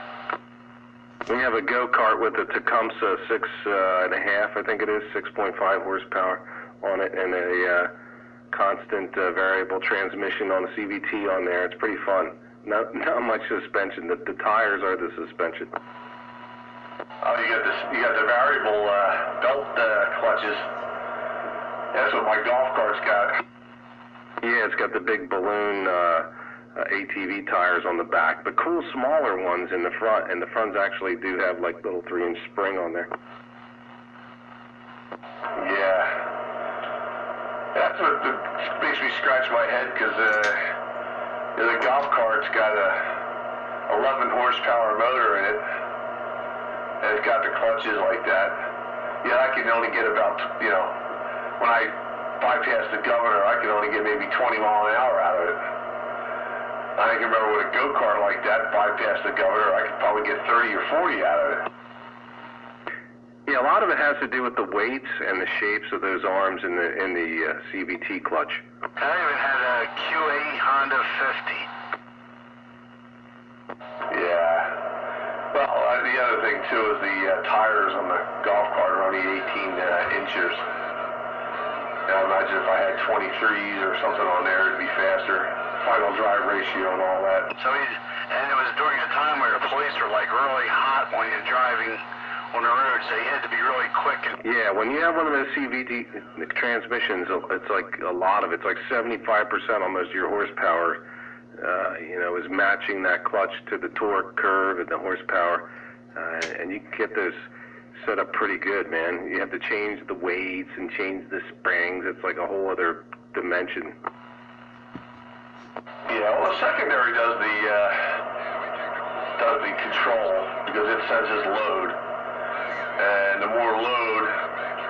Speaker 2: We have a go-kart with a Tecumseh 6.5, I think it is, 6.5 horsepower on it, and a constant variable transmission on the CVT on there. It's pretty fun. Not much suspension. The tires are the suspension.
Speaker 7: Oh, you got the variable belt clutches. That's what my golf cart's got.
Speaker 2: Yeah, it's got the big balloon ATV tires on the back, but cool smaller ones in the front, and the fronts actually do have like little 3-inch spring on there.
Speaker 7: Yeah. That's what makes me scratch my head, because the golf cart's got a 11 horsepower motor in it, and it's got the clutches like that. Yeah, I can only get about, when I bypass the governor, I can only get maybe 20 mile an hour out of it. I can remember with a go-kart like that, bypass the governor, I could probably get 30 or 40 out of it.
Speaker 2: Yeah, a lot of it has to do with the weights and the shapes of those arms in the CVT clutch.
Speaker 1: I even had a QA Honda 50.
Speaker 7: Yeah. Well, the other thing too is the tires on the golf cart are only 18 inches. And I imagine if I had 23s or something on there, it'd be faster. Final drive ratio and all that.
Speaker 1: And it was during a time where the police were like really hot when you're driving on the road, so you had to be really quick.
Speaker 2: Yeah, when you have one of those CVT transmissions, it's like a lot of it's like 75% almost of your horsepower, is matching that clutch to the torque curve and the horsepower, and you can get those set up pretty good, man. You have to change the weights and change the springs. It's like a whole other dimension.
Speaker 7: Yeah, well, the secondary does the control because it senses load, and the more load,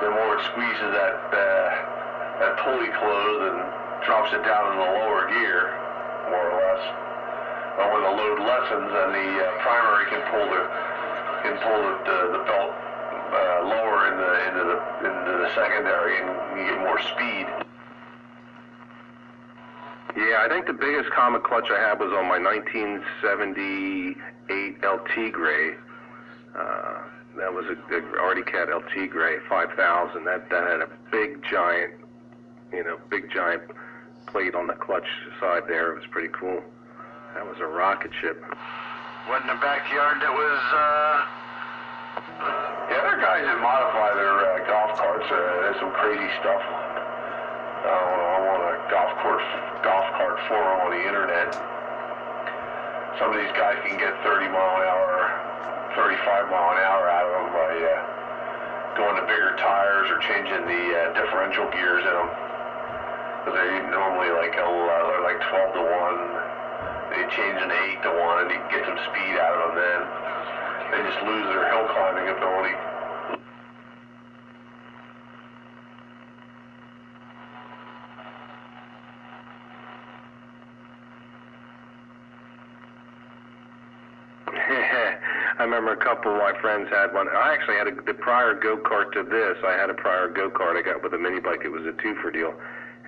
Speaker 7: the more it squeezes that pulley closed and drops it down in the lower gear, more or less. But when the load lessens, then the primary can pull the belt lower into the secondary, and you get more speed.
Speaker 2: Yeah, I think the biggest common clutch I had was on my 1978 LT Gray. That was a Artie Cat LT Gray 5000. That had a big giant plate on the clutch side there. It was pretty cool. That was a rocket ship.
Speaker 1: What in the backyard that was,
Speaker 7: Yeah, there are guys that modify their golf carts. There's some crazy stuff. I'm on a golf cart forum on the internet. Some of these guys can get 30 mile an hour, 35 mile an hour out of them by going to bigger tires or changing the differential gears in them. Because they're normally they're like 12 to 1. They change an 8 to 1, and you can get some speed out of them then. They just lose their hill climbing ability.
Speaker 2: I remember a couple of my friends had one. I actually had the prior go-kart to this. I had a prior go-kart I got with a mini bike. It was a two-for deal.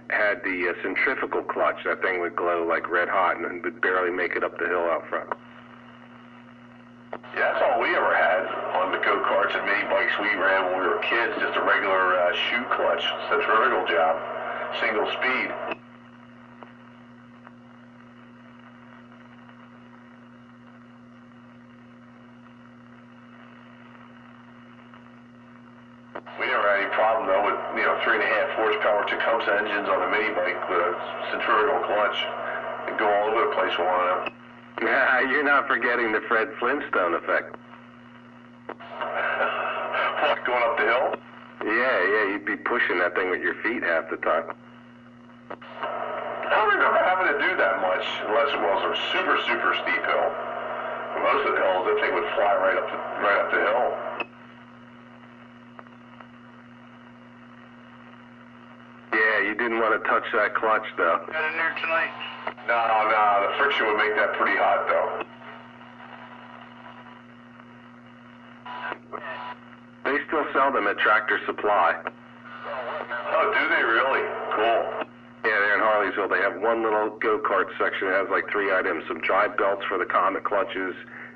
Speaker 2: Had the centrifugal clutch. That thing would glow like red hot and would barely make it up the hill out front.
Speaker 7: Yeah, that's all we ever had on the go-kart. go-karts and mini bikes we ran when we were kids, just a regular shoe clutch, centrifugal job, single speed. We never had any problem though with 3.5 horsepower Tecumseh engines on a mini bike with a centrifugal clutch and go all over the place with one of them.
Speaker 2: Yeah, you're not forgetting the Fred Flintstone effect.
Speaker 7: What, going up the hill?
Speaker 2: Yeah, you'd be pushing that thing with your feet half the time.
Speaker 7: I don't remember having to do that much unless it was a super, super steep hill. For most of the hills, that thing would fly right up the hill.
Speaker 2: Yeah, you didn't want to touch that clutch though.
Speaker 1: Got in there tonight?
Speaker 7: No, the friction would make that pretty hot though.
Speaker 2: They still sell them at Tractor Supply.
Speaker 7: Oh, do they really? Cool.
Speaker 2: Yeah, they're in Harleysville. They have one little go-kart section that has like 3 items, some drive belts for the Comet clutches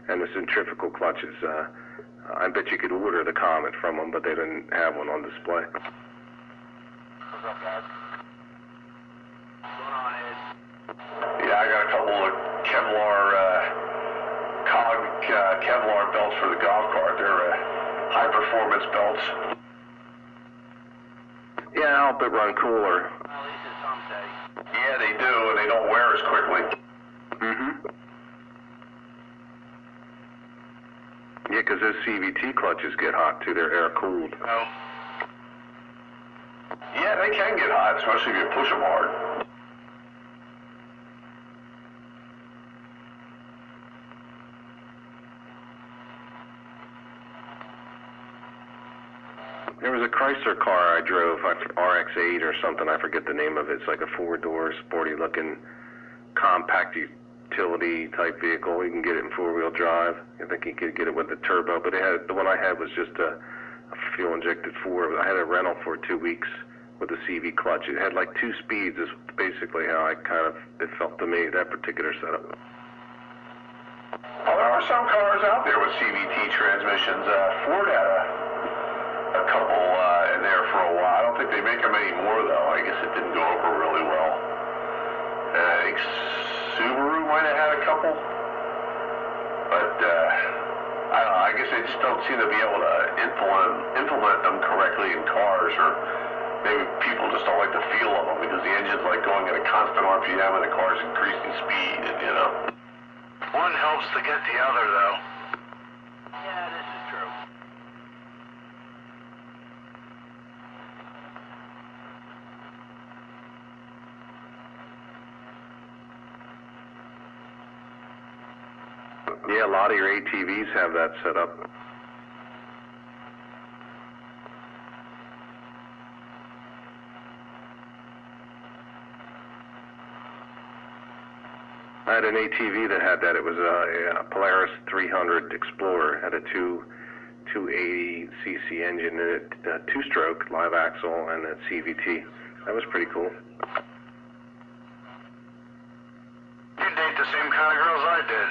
Speaker 2: and the centrifugal clutches. I bet you could order the Comet from them, but they didn't have one on display.
Speaker 1: What's up, guys? What's going on, Ed?
Speaker 7: Yeah, I got a couple of Kevlar belts for the golf cart. They're high-performance belts.
Speaker 2: Yeah, help it run cooler.
Speaker 1: Well, at least it's some say.
Speaker 7: Yeah, they do, and they don't wear as quickly.
Speaker 2: Mm-hmm. Yeah, because those CVT clutches get hot too. They're air-cooled.
Speaker 1: Oh.
Speaker 7: Yeah, they can get hot, especially if you push them hard.
Speaker 2: There was a Chrysler car I drove, RX-8 or something. I forget the name of it. It's like a 4-door, sporty-looking, compact utility type vehicle. You can get it in 4-wheel drive. I think you could get it with the turbo, but the one I had was just a fuel-injected 4. I had a rental for 2 weeks with a CV clutch. It had like 2 speeds. Is basically how it felt to me, that particular setup.
Speaker 7: Well, there are some cars out there with CVT transmissions. Ford had a couple in there for a while. I don't think they make them anymore, though. I guess it didn't go over really well. And I think Subaru might have had a couple. But, I don't know. I guess they just don't seem to be able to implement them correctly in cars, or maybe people just don't like the feel of them because the engine's like going at a constant RPM and the car's increasing speed, and
Speaker 1: One helps to get the other, though. Yeah, this is true.
Speaker 2: Yeah, a lot of your ATVs have that set up. I had an ATV that had that. It was a Polaris 300 Explorer. Had a 280cc engine in it, 2-stroke, live axle, and a CVT. That was pretty cool.
Speaker 1: You date the same kind of girls I did.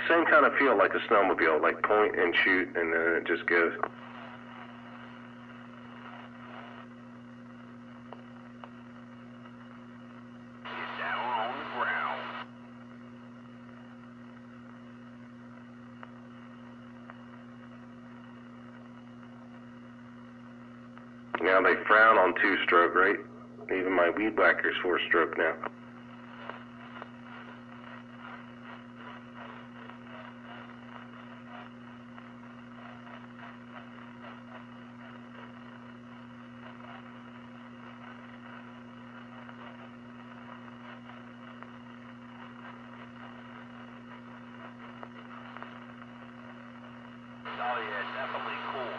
Speaker 2: Same kind of feel like a snowmobile, like point and shoot, and then it just goes.
Speaker 1: Get down on the ground.
Speaker 2: Now they frown on 2-stroke, right? Even my weed whacker's 4-stroke now.
Speaker 1: Oh yeah, definitely cool.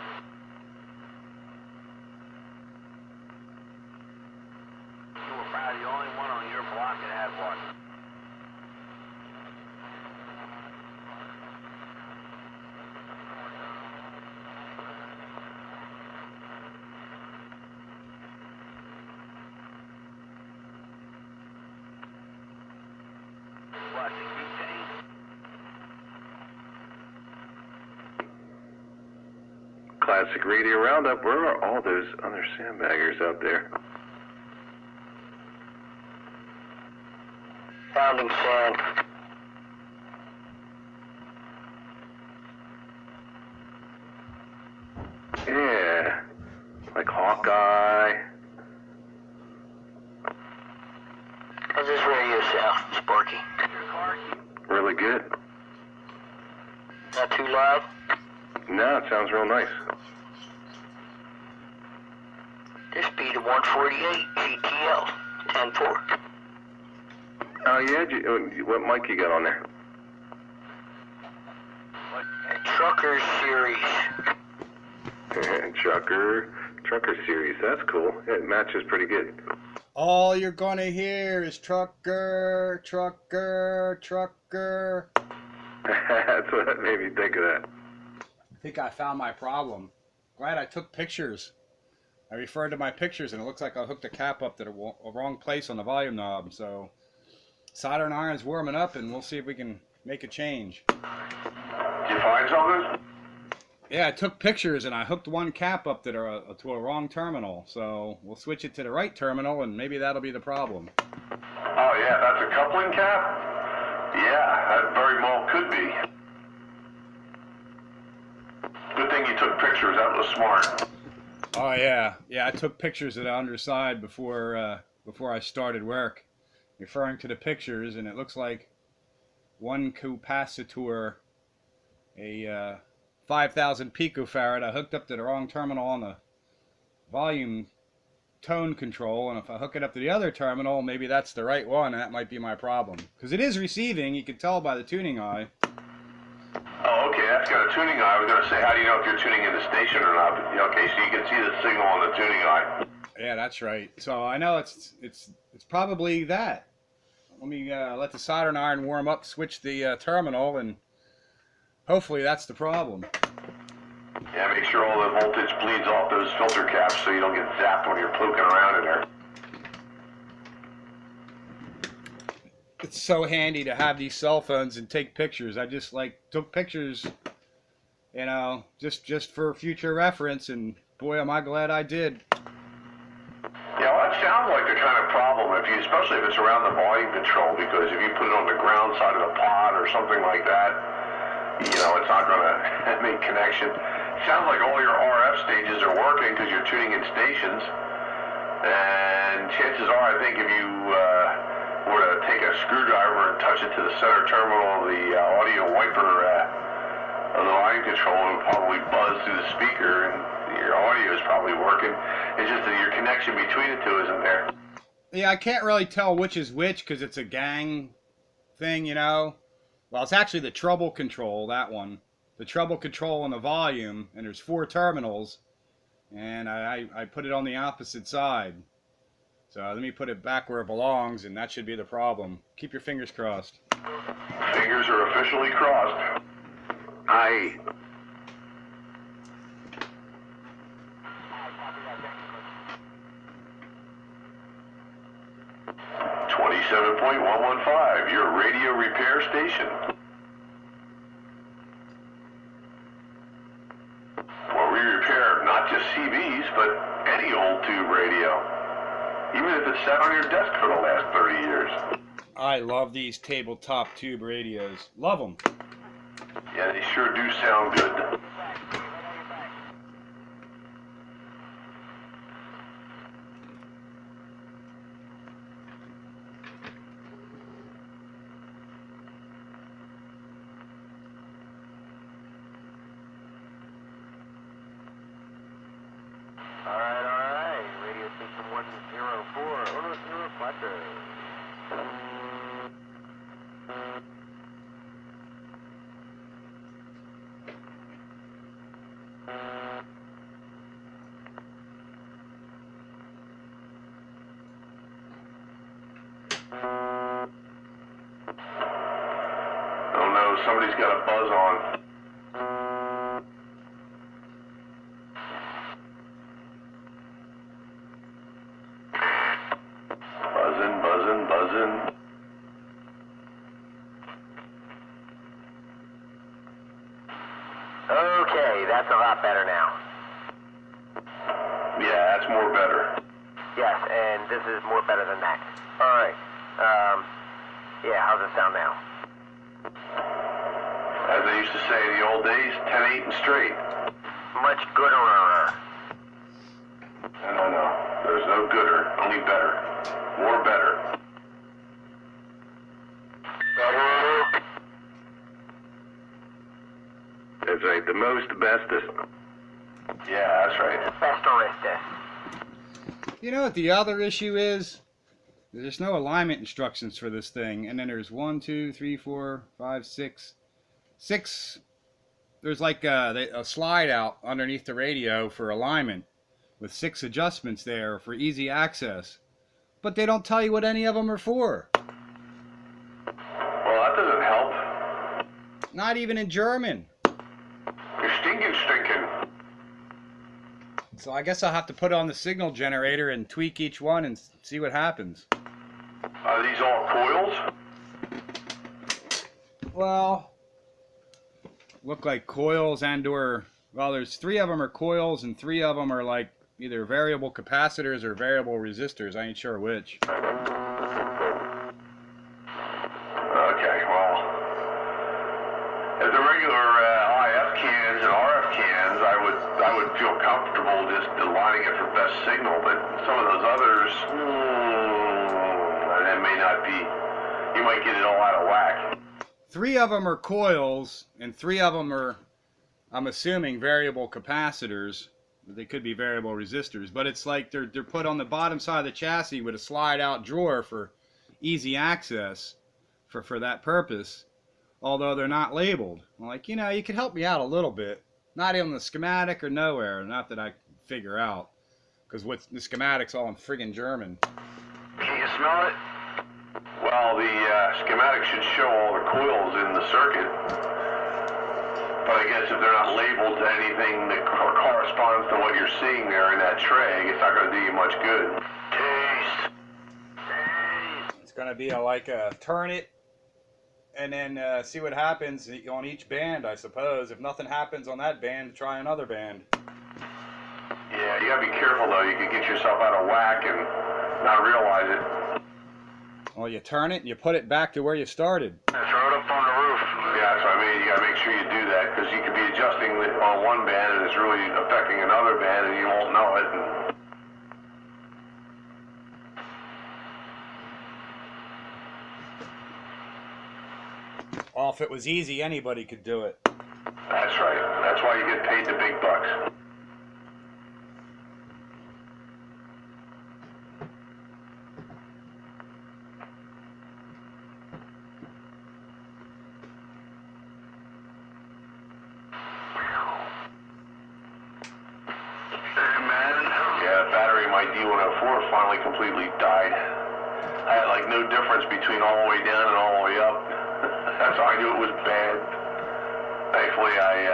Speaker 1: You were probably the only one on your block
Speaker 2: Classic Radio Roundup. Where are all those other sandbaggers out there?
Speaker 8: Pounding sand.
Speaker 2: Yeah, like Hawkeye.
Speaker 8: How's this radio sound, Sparky?
Speaker 2: Really good.
Speaker 8: Not too loud?
Speaker 2: No, it sounds real nice.
Speaker 8: This be the 148 GTL 10-4.
Speaker 2: Oh yeah, what mic you got on there?
Speaker 8: Trucker Series.
Speaker 2: Trucker Series, that's cool. Yeah, it matches pretty good.
Speaker 4: All you're gonna hear is trucker, trucker, trucker.
Speaker 2: That's what made me think of that.
Speaker 4: I think I found my problem. Glad I took pictures. I referred to my pictures and it looks like I hooked a cap up to the wrong place on the volume knob. So soldering iron's warming up and we'll see if we can make a change.
Speaker 7: Did you find something?
Speaker 4: Yeah, I took pictures and I hooked one cap up to a wrong terminal. So we'll switch it to the right terminal and maybe that'll be the problem.
Speaker 7: Oh yeah, that's a coupling cap? Yeah, that very well could be. Good thing you took pictures, that was smart.
Speaker 4: Oh yeah, I took pictures of the underside before I started work, referring to the pictures, and it looks like one capacitor, a 5,000 picofarad, I hooked up to the wrong terminal on the volume tone control, and if I hook it up to the other terminal, maybe that's the right one, and that might be my problem. Because it is receiving, you can tell by the tuning eye.
Speaker 7: Oh, okay, that's got a tuning eye. I was going to say, how do you know if you're tuning in the station or not? But, okay, so you can see the signal on the tuning eye.
Speaker 4: Yeah, that's right. So I know it's probably that. Let me let the soldering iron warm up, switch the terminal, and hopefully that's the problem.
Speaker 7: Yeah, make sure all the voltage bleeds off those filter caps so you don't get zapped when you're poking around in there.
Speaker 4: It's so handy to have these cell phones and take pictures. I just took pictures, you know, just for future reference, and boy, am I glad I did.
Speaker 7: Yeah, well, that sounds like the kind of problem, especially if it's around the volume control, because if you put it on the ground side of the pod or something like that, you know, it's not going to make connection. It sounds like all your RF stages are working because you're tuning in stations, and chances are, I think if you were to take a screwdriver and touch it to the center terminal of the audio wiper of the volume control, it would probably buzz through the speaker, and your audio is probably working. It's just that your connection between the two isn't there.
Speaker 4: Yeah, I can't really tell which is which because it's a gang thing, you know. Well, it's actually the treble control, that one. The treble control and the volume, and there's 4 terminals, and I put it on the opposite side. So let me put it back where it belongs, and that should be the problem. Keep your fingers crossed.
Speaker 7: Fingers are officially crossed.
Speaker 2: Aye.
Speaker 7: .115, your radio repair station. Where we repair not just CBs, but any old tube radio. Even if it's sat on your desk for the last 30 years.
Speaker 4: I love these tabletop tube radios. Love them.
Speaker 7: Yeah, they sure do sound good.
Speaker 8: Alright. Radio station 104. Uno, zero, cuatro.
Speaker 7: Oh no, somebody's got a buzz on. Buzzing.
Speaker 8: Okay, that's a lot better now.
Speaker 2: Yeah, that's more better.
Speaker 8: Yes, and this is more better than that. All right. Yeah, how's it sound now?
Speaker 2: As they used to say in the old days, 10-8 and straight.
Speaker 8: Much gooder.
Speaker 2: No. There's no gooder, only better. More better.
Speaker 8: Better.
Speaker 2: That's right, the most, the bestest. Yeah, that's right.
Speaker 8: Best Orestes.
Speaker 4: You know what the other issue is? There's no alignment instructions for this thing, and then there's 1, 2, 3, 4, 5, 6. There's like a slide out underneath the radio for alignment with 6 adjustments there for easy access, but they don't tell you what any of them are for.
Speaker 2: Well, that doesn't help.
Speaker 4: Not even in German.
Speaker 2: You're stinking.
Speaker 4: So I guess I'll have to put on the signal generator and tweak each one and see what happens.
Speaker 2: Are these all coils?
Speaker 4: Well, look like coils well, there's 3 of them are coils and 3 of them are like either variable capacitors or variable resistors. I ain't sure which.
Speaker 2: Okay, well, if the regular IF cans and RF cans, I would feel comfortable just aligning it for best signal, but some of those others, that may not be, you might get it all out of whack.
Speaker 4: 3 of them are coils and 3 of them are, I'm assuming, variable capacitors. They could be variable resistors, but it's like they're put on the bottom side of the chassis with a slide out drawer for easy access for that purpose, although they're not labeled. Like, you could help me out a little bit. Not in the schematic or nowhere, not that I can figure out, because what's the schematic's all in friggin' German.
Speaker 1: Can you smell it?
Speaker 2: Well, the schematic should show all the coils in the circuit, but I guess if they're not labeled to anything that corresponds to what you're seeing there in that tray, it's not going to do you much good.
Speaker 1: Taste.
Speaker 4: It's going to be like a turn it and then see what happens on each band, I suppose. If nothing happens on that band, try another band.
Speaker 2: Yeah, you gotta be careful though. You could get yourself out of whack and not realize it.
Speaker 4: Well, you turn it and you put it back to where you started.
Speaker 1: Throw it up on the roof.
Speaker 2: Yeah, that's what I mean. You gotta make sure you do that, because you could be adjusting it on one band and it's really affecting another band and you won't know it.
Speaker 4: Well, if it was easy, anybody could do it.
Speaker 2: That's right. That's why you get paid the big bucks. Yeah, the battery in my D104 finally completely died. I had like no difference between all the way down and all the way up. That's how I knew it was bad. Thankfully, I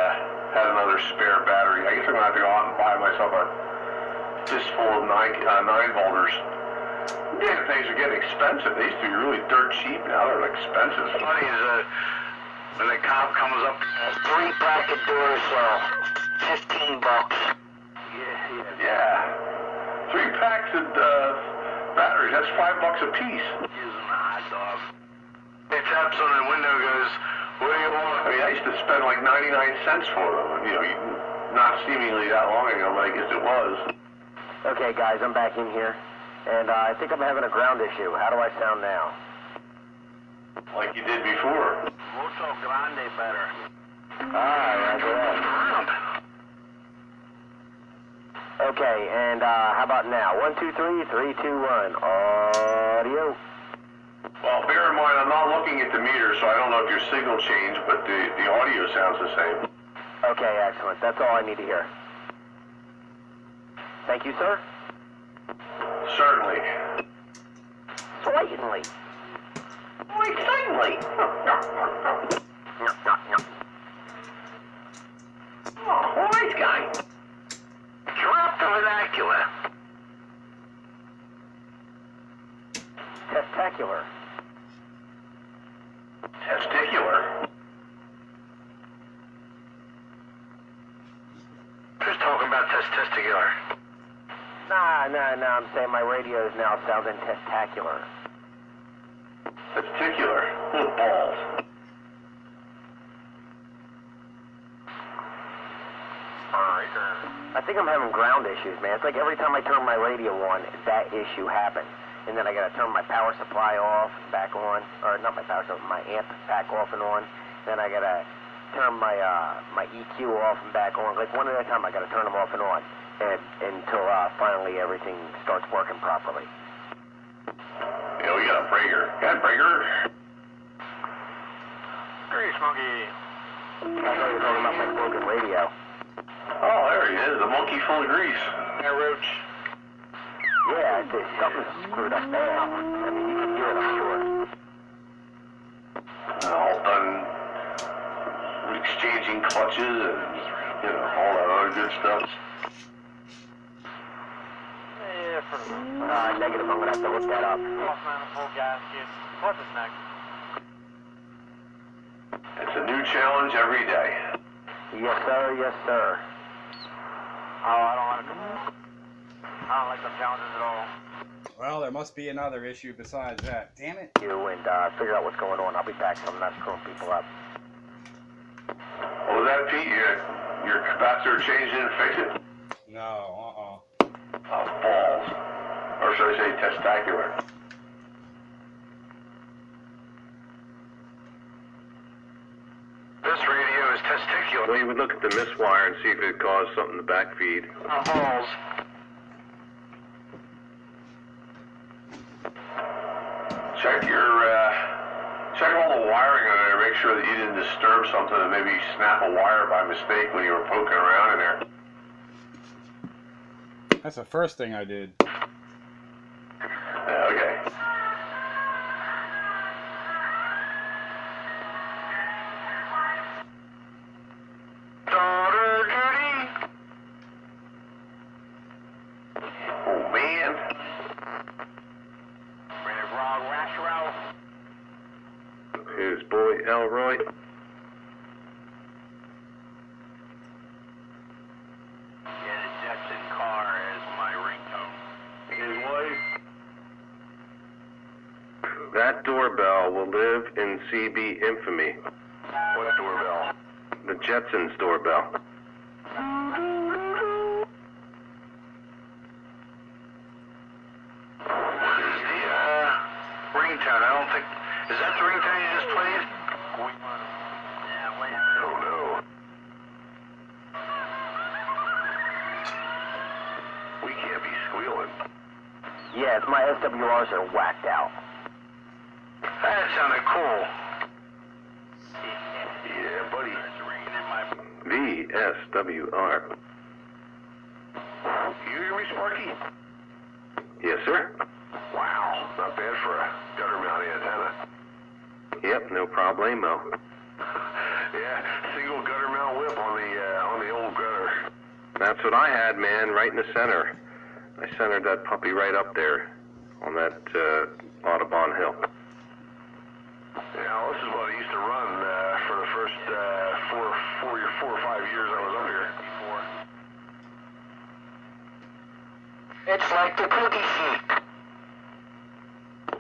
Speaker 2: had another spare battery. I guess I'm gonna have to go out and buy myself a fistful of 9-volters. Damn, things are getting expensive. They used to be really dirt cheap. Now they're expensive.
Speaker 1: Funny is when the cop comes up, 3-pack of Duracell, $15.
Speaker 2: Yeah. 3 packs of batteries. That's $5 a piece.
Speaker 1: Using the hot dog. He taps on the window, goes, "What do you want?"
Speaker 2: I mean, I used to spend like 99 cents for them. Not seemingly that long ago, but I guess it was.
Speaker 8: Okay, guys, I'm back in here, and I think I'm having a ground issue. How do I sound now?
Speaker 2: Like you did before.
Speaker 1: Mucho grande better.
Speaker 8: Roger that. Okay, and how about now? 1, 2, 3, 3, 2, 1. Audio.
Speaker 2: Well, bear in mind, I'm not looking at the meter, so I don't know if your signal changed, but the audio sounds the same.
Speaker 8: Okay, excellent. That's all I need to hear. Thank you, sir.
Speaker 2: Certainly.
Speaker 8: Certainly.
Speaker 2: Certainly. Oh, nice guy.
Speaker 1: Drop the vernacular.
Speaker 8: Testicular.
Speaker 2: Testicular.
Speaker 1: Who's talking about testicular?
Speaker 8: Nah, I'm saying my radio is now sounding testacular.
Speaker 7: Testicular. Oh, balls.
Speaker 8: I think I'm having ground issues, man. It's like every time I turn my radio on, that issue happens. And then I gotta turn my power supply off and back on. Or not my power supply, my amp back off and on. Then I gotta turn my my EQ off and back on. Like one at a time, I gotta turn them off and on. Until finally everything starts working properly.
Speaker 7: Yeah, we got a breaker. Got a breaker?
Speaker 6: Grease monkey.
Speaker 8: I know you're talking about my broken radio.
Speaker 7: Oh, there he is, the monkey full of grease.
Speaker 6: Hey, Roach.
Speaker 8: Yeah, something's screwed up there. I mean, you can hear it, I'm sure.
Speaker 7: All done exchanging clutches and, you know, all that other good stuff.
Speaker 6: Yeah, for the most.
Speaker 8: Negative, I'm gonna have to look that up.
Speaker 6: Off manifold gasket. What's this next?
Speaker 7: It's a new challenge every day.
Speaker 8: Yes, sir, yes, sir.
Speaker 6: Oh, I don't like them challenges at all.
Speaker 4: Well, there must be another issue besides that. Damn it.
Speaker 8: You and figure out what's going on. I'll be back so I'm not screwing people up.
Speaker 7: What was that, Pete? Your capacitor changed it and fixed it?
Speaker 4: No,
Speaker 7: Balls. Or should I say testacular?
Speaker 2: This radio is testicular. Well, you would look at the miswire and see if it caused something to backfeed.
Speaker 6: Balls.
Speaker 7: Check all the wiring on there to make sure that you didn't disturb something and maybe snap a wire by mistake when you were poking around in there.
Speaker 4: That's the first thing I did.
Speaker 7: Okay.
Speaker 6: Daughter duty.
Speaker 7: Oh, man.
Speaker 6: Wrong Rashrow.
Speaker 2: His boy Elroy.
Speaker 1: Get a Jetson car as my ringtone.
Speaker 7: His wife.
Speaker 2: That doorbell will live in CB infamy.
Speaker 7: What doorbell?
Speaker 2: The Jetsons doorbell.
Speaker 1: What is the ringtone? I don't think. Is that the ringtone you just played? Yeah, wait a minute.
Speaker 7: Oh, no. We can't be squealing.
Speaker 8: Yeah, my SWRs are whacked out.
Speaker 1: That sounded cool.
Speaker 7: Yeah, buddy.
Speaker 2: VSWR.
Speaker 7: You hear me, Sparky?
Speaker 2: Yes, sir.
Speaker 7: Wow, not bad for a gutter mount antenna.
Speaker 2: Yep, no problemo.
Speaker 7: Yeah, single gutter mount whip on the old gutter.
Speaker 2: That's what I had, man, right in the center. I centered that puppy right up there on that Audubon Hill.
Speaker 7: Yeah, this is what I used to run for the first 4 or 5 years I was up here.
Speaker 1: It's like the cookie sheet.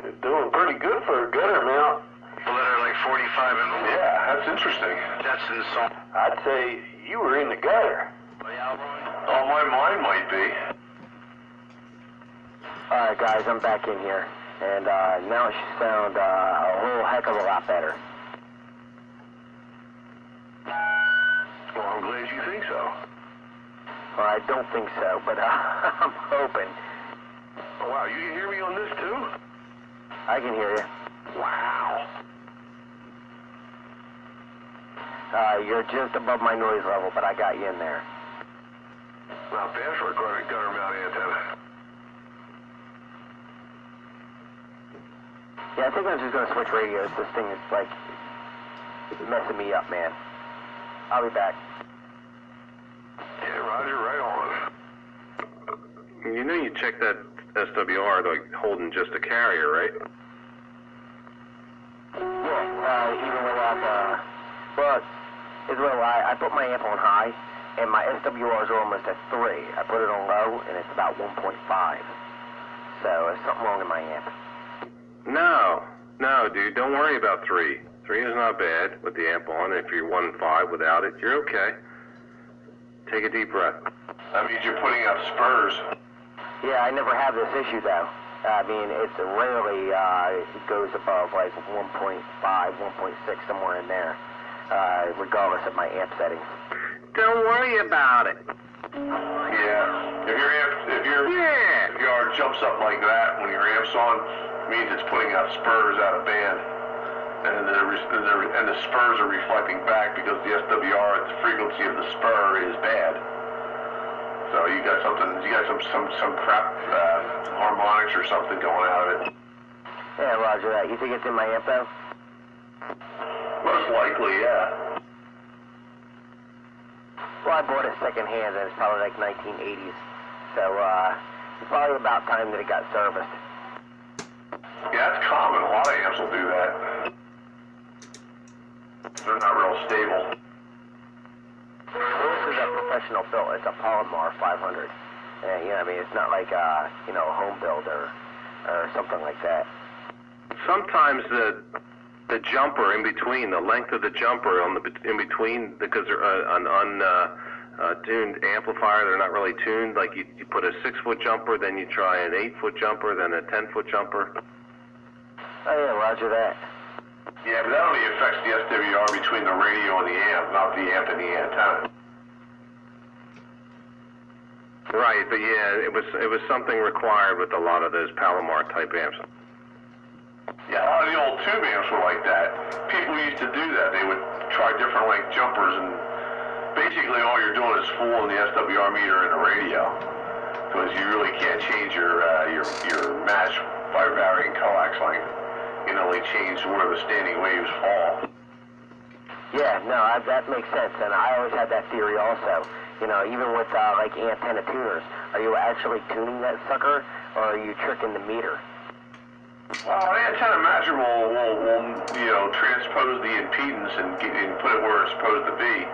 Speaker 7: It's doing pretty good for a gutter mount.
Speaker 1: Well, that are like 45 and
Speaker 7: Yeah, that's interesting.
Speaker 1: Jetson song.
Speaker 7: I'd say you were in the gutter. Oh, my mind might be.
Speaker 8: Alright, guys, I'm back in here. And now it should sound a whole heck of a lot better.
Speaker 7: Well, I'm glad you think so.
Speaker 8: Well, I don't think so, but I'm hoping.
Speaker 7: Oh, wow, you can hear me on this too?
Speaker 8: I can hear you.
Speaker 7: Wow.
Speaker 8: You're just above my noise level, but I got you in there.
Speaker 7: Not bad for a gutter mount antenna.
Speaker 8: Yeah, I think I'm just gonna switch radios. This thing is like messing me up, man. I'll be back.
Speaker 7: Yeah, Roger, right on.
Speaker 2: You know you check that SWR like holding just a carrier, right?
Speaker 8: Yeah, even without, well, as well, I put my amp on high, and my SWRs are almost at 3. I put it on low, and it's about 1.5. So there's something wrong in my amp.
Speaker 2: No, dude, don't worry about 3. 3 is not bad with the amp on. If you're 1.5 without it, you're okay. Take a deep breath.
Speaker 7: That means you're putting out spurs.
Speaker 8: Yeah, I never have this issue, though. I mean, it rarely goes above like 1.5, 1.6, somewhere in there, regardless of my amp settings.
Speaker 2: Don't worry about it.
Speaker 7: Yeah. If your yard jumps up like that when your amp's on, it means it's putting out spurs out of band. And the spurs are reflecting back because the SWR, the frequency of the spur is bad. So you got some crap harmonics or something going out of it.
Speaker 8: Yeah, roger that. You think it's in my amp, though?
Speaker 7: Most likely, yeah.
Speaker 8: Well, I bought it secondhand, and it's probably like 1980s. So it's probably about time that it got serviced.
Speaker 7: Yeah, that's common. A lot of amps will do that. They're not real stable.
Speaker 8: Well, this is a professional build. It's a Palomar 500. And, you know, I mean, it's not like a home build or something like that.
Speaker 2: Sometimes the jumper in between, the length of the jumper in between, because they're an untuned amplifier, they're not really tuned. Like you put a 6-foot jumper, then you try an 8-foot jumper, then a 10-foot jumper.
Speaker 8: Oh yeah, roger that.
Speaker 7: Yeah, but that only affects the SWR between the radio and the amp, not the amp and the antenna.
Speaker 2: Right, but yeah, it was something required with a lot of those Palomar type amps.
Speaker 7: Yeah, a lot of the old tube amps were like that. People used to do that. They would try different length jumpers, and basically all you're doing is fooling the SWR meter in the radio, because you really can't change your match by varying coax length. You can only change where the standing waves fall.
Speaker 8: Yeah, no, that makes sense, and I always had that theory also. You know, even with like antenna tuners, are you actually tuning that sucker, or are you tricking the meter?
Speaker 7: Well, an antenna matcher will transpose the impedance and put it where it's supposed to be.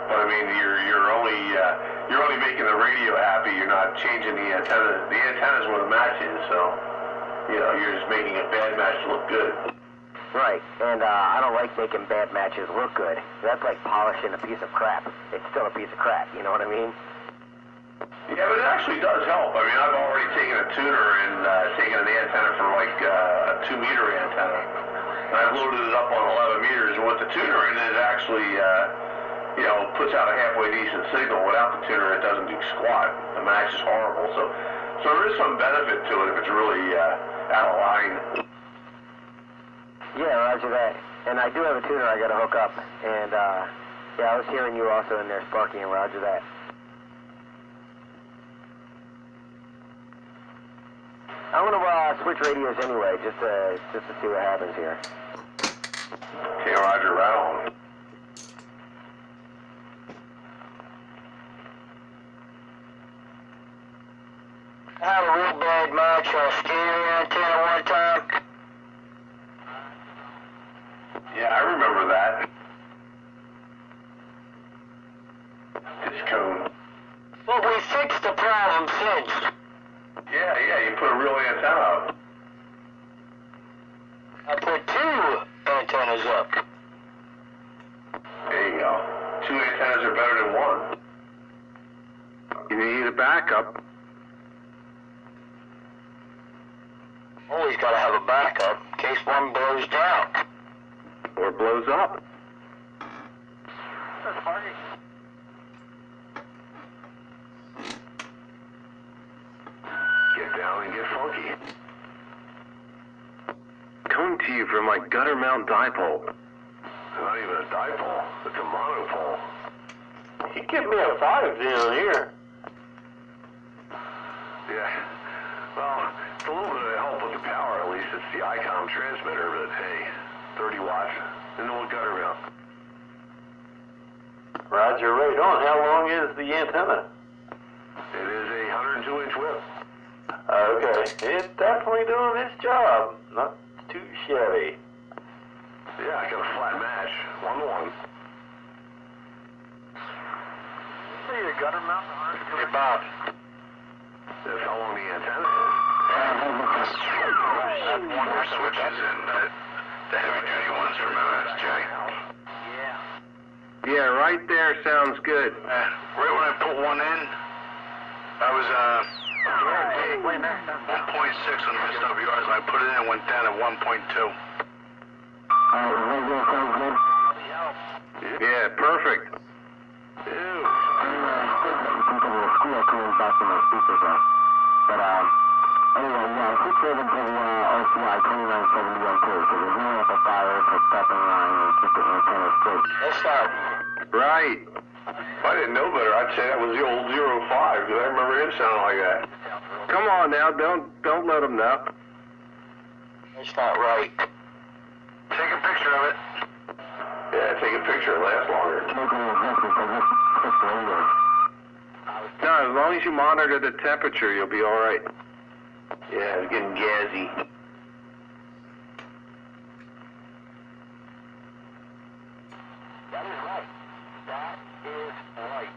Speaker 7: But I mean, you're only making the radio happy. You're not changing the antenna. The antenna's where the match is, so you're just making a bad match look good.
Speaker 8: Right, and I don't like making bad matches look good. That's like polishing a piece of crap. It's still a piece of crap, you know what I mean?
Speaker 7: Yeah, but it actually does help. I mean, I've already taken a tuner and taken an antenna for like a 2-meter antenna. And I've loaded it up on 11 meters, and with the tuner in it, it actually, puts out a halfway decent signal. Without the tuner, it doesn't do squat. The match is horrible. So there is some benefit to it if it's really out of line.
Speaker 8: Yeah, roger that. And I do have a tuner I got to hook up. And, I was hearing you also in there, Sparky, and roger that. I'm going to switch radios anyway, just to see what happens here.
Speaker 7: Okay, roger, right on.
Speaker 8: I had a real bad match on a scanner antenna one time.
Speaker 7: Yeah, I remember that. Discone.
Speaker 8: Well, we fixed the problem since.
Speaker 7: Yeah, you put a real antenna up.
Speaker 8: I put 2 antennas up.
Speaker 7: There you go. 2 antennas are better than 1.
Speaker 2: You need a backup.
Speaker 8: Always got to have a backup in case one blows down.
Speaker 2: Or blows up.
Speaker 8: That's funny.
Speaker 7: Get down and get funky.
Speaker 2: Coming to you from my gutter mount dipole.
Speaker 7: Not even a dipole. It's a monopole.
Speaker 6: You give me a 5 down here.
Speaker 7: Yeah. Well, it's a little bit of help with the power, at least. It's the ICOM transmitter, but hey, 30 watts into a gutter mount.
Speaker 6: Roger, right on. How long is the antenna?
Speaker 7: It is a 102-inch whip.
Speaker 6: Okay, it's definitely doing its job. Not too shabby.
Speaker 7: Yeah, I got a flat match. 1-to-1.
Speaker 6: a gutter mount?
Speaker 2: Hey, Bob. That's how long the antenna is.
Speaker 7: That's one more switches and the heavy duty ones from MSJ.
Speaker 2: Yeah, right there sounds good.
Speaker 7: Right when I put one in, that was 1.6 on the SWRs. I put it in and went down at 1.2.
Speaker 2: Yeah, perfect. Right. If I didn't know better, I'd say that was the old 05, because I remember him sounding like that. Come on now, don't let him know.
Speaker 7: That's not right. Take a picture of it.
Speaker 2: Yeah, take a picture, it lasts longer. No, as long as you monitor the temperature, you'll be all right. Yeah, it's getting jazzy.
Speaker 6: That is right. That is right.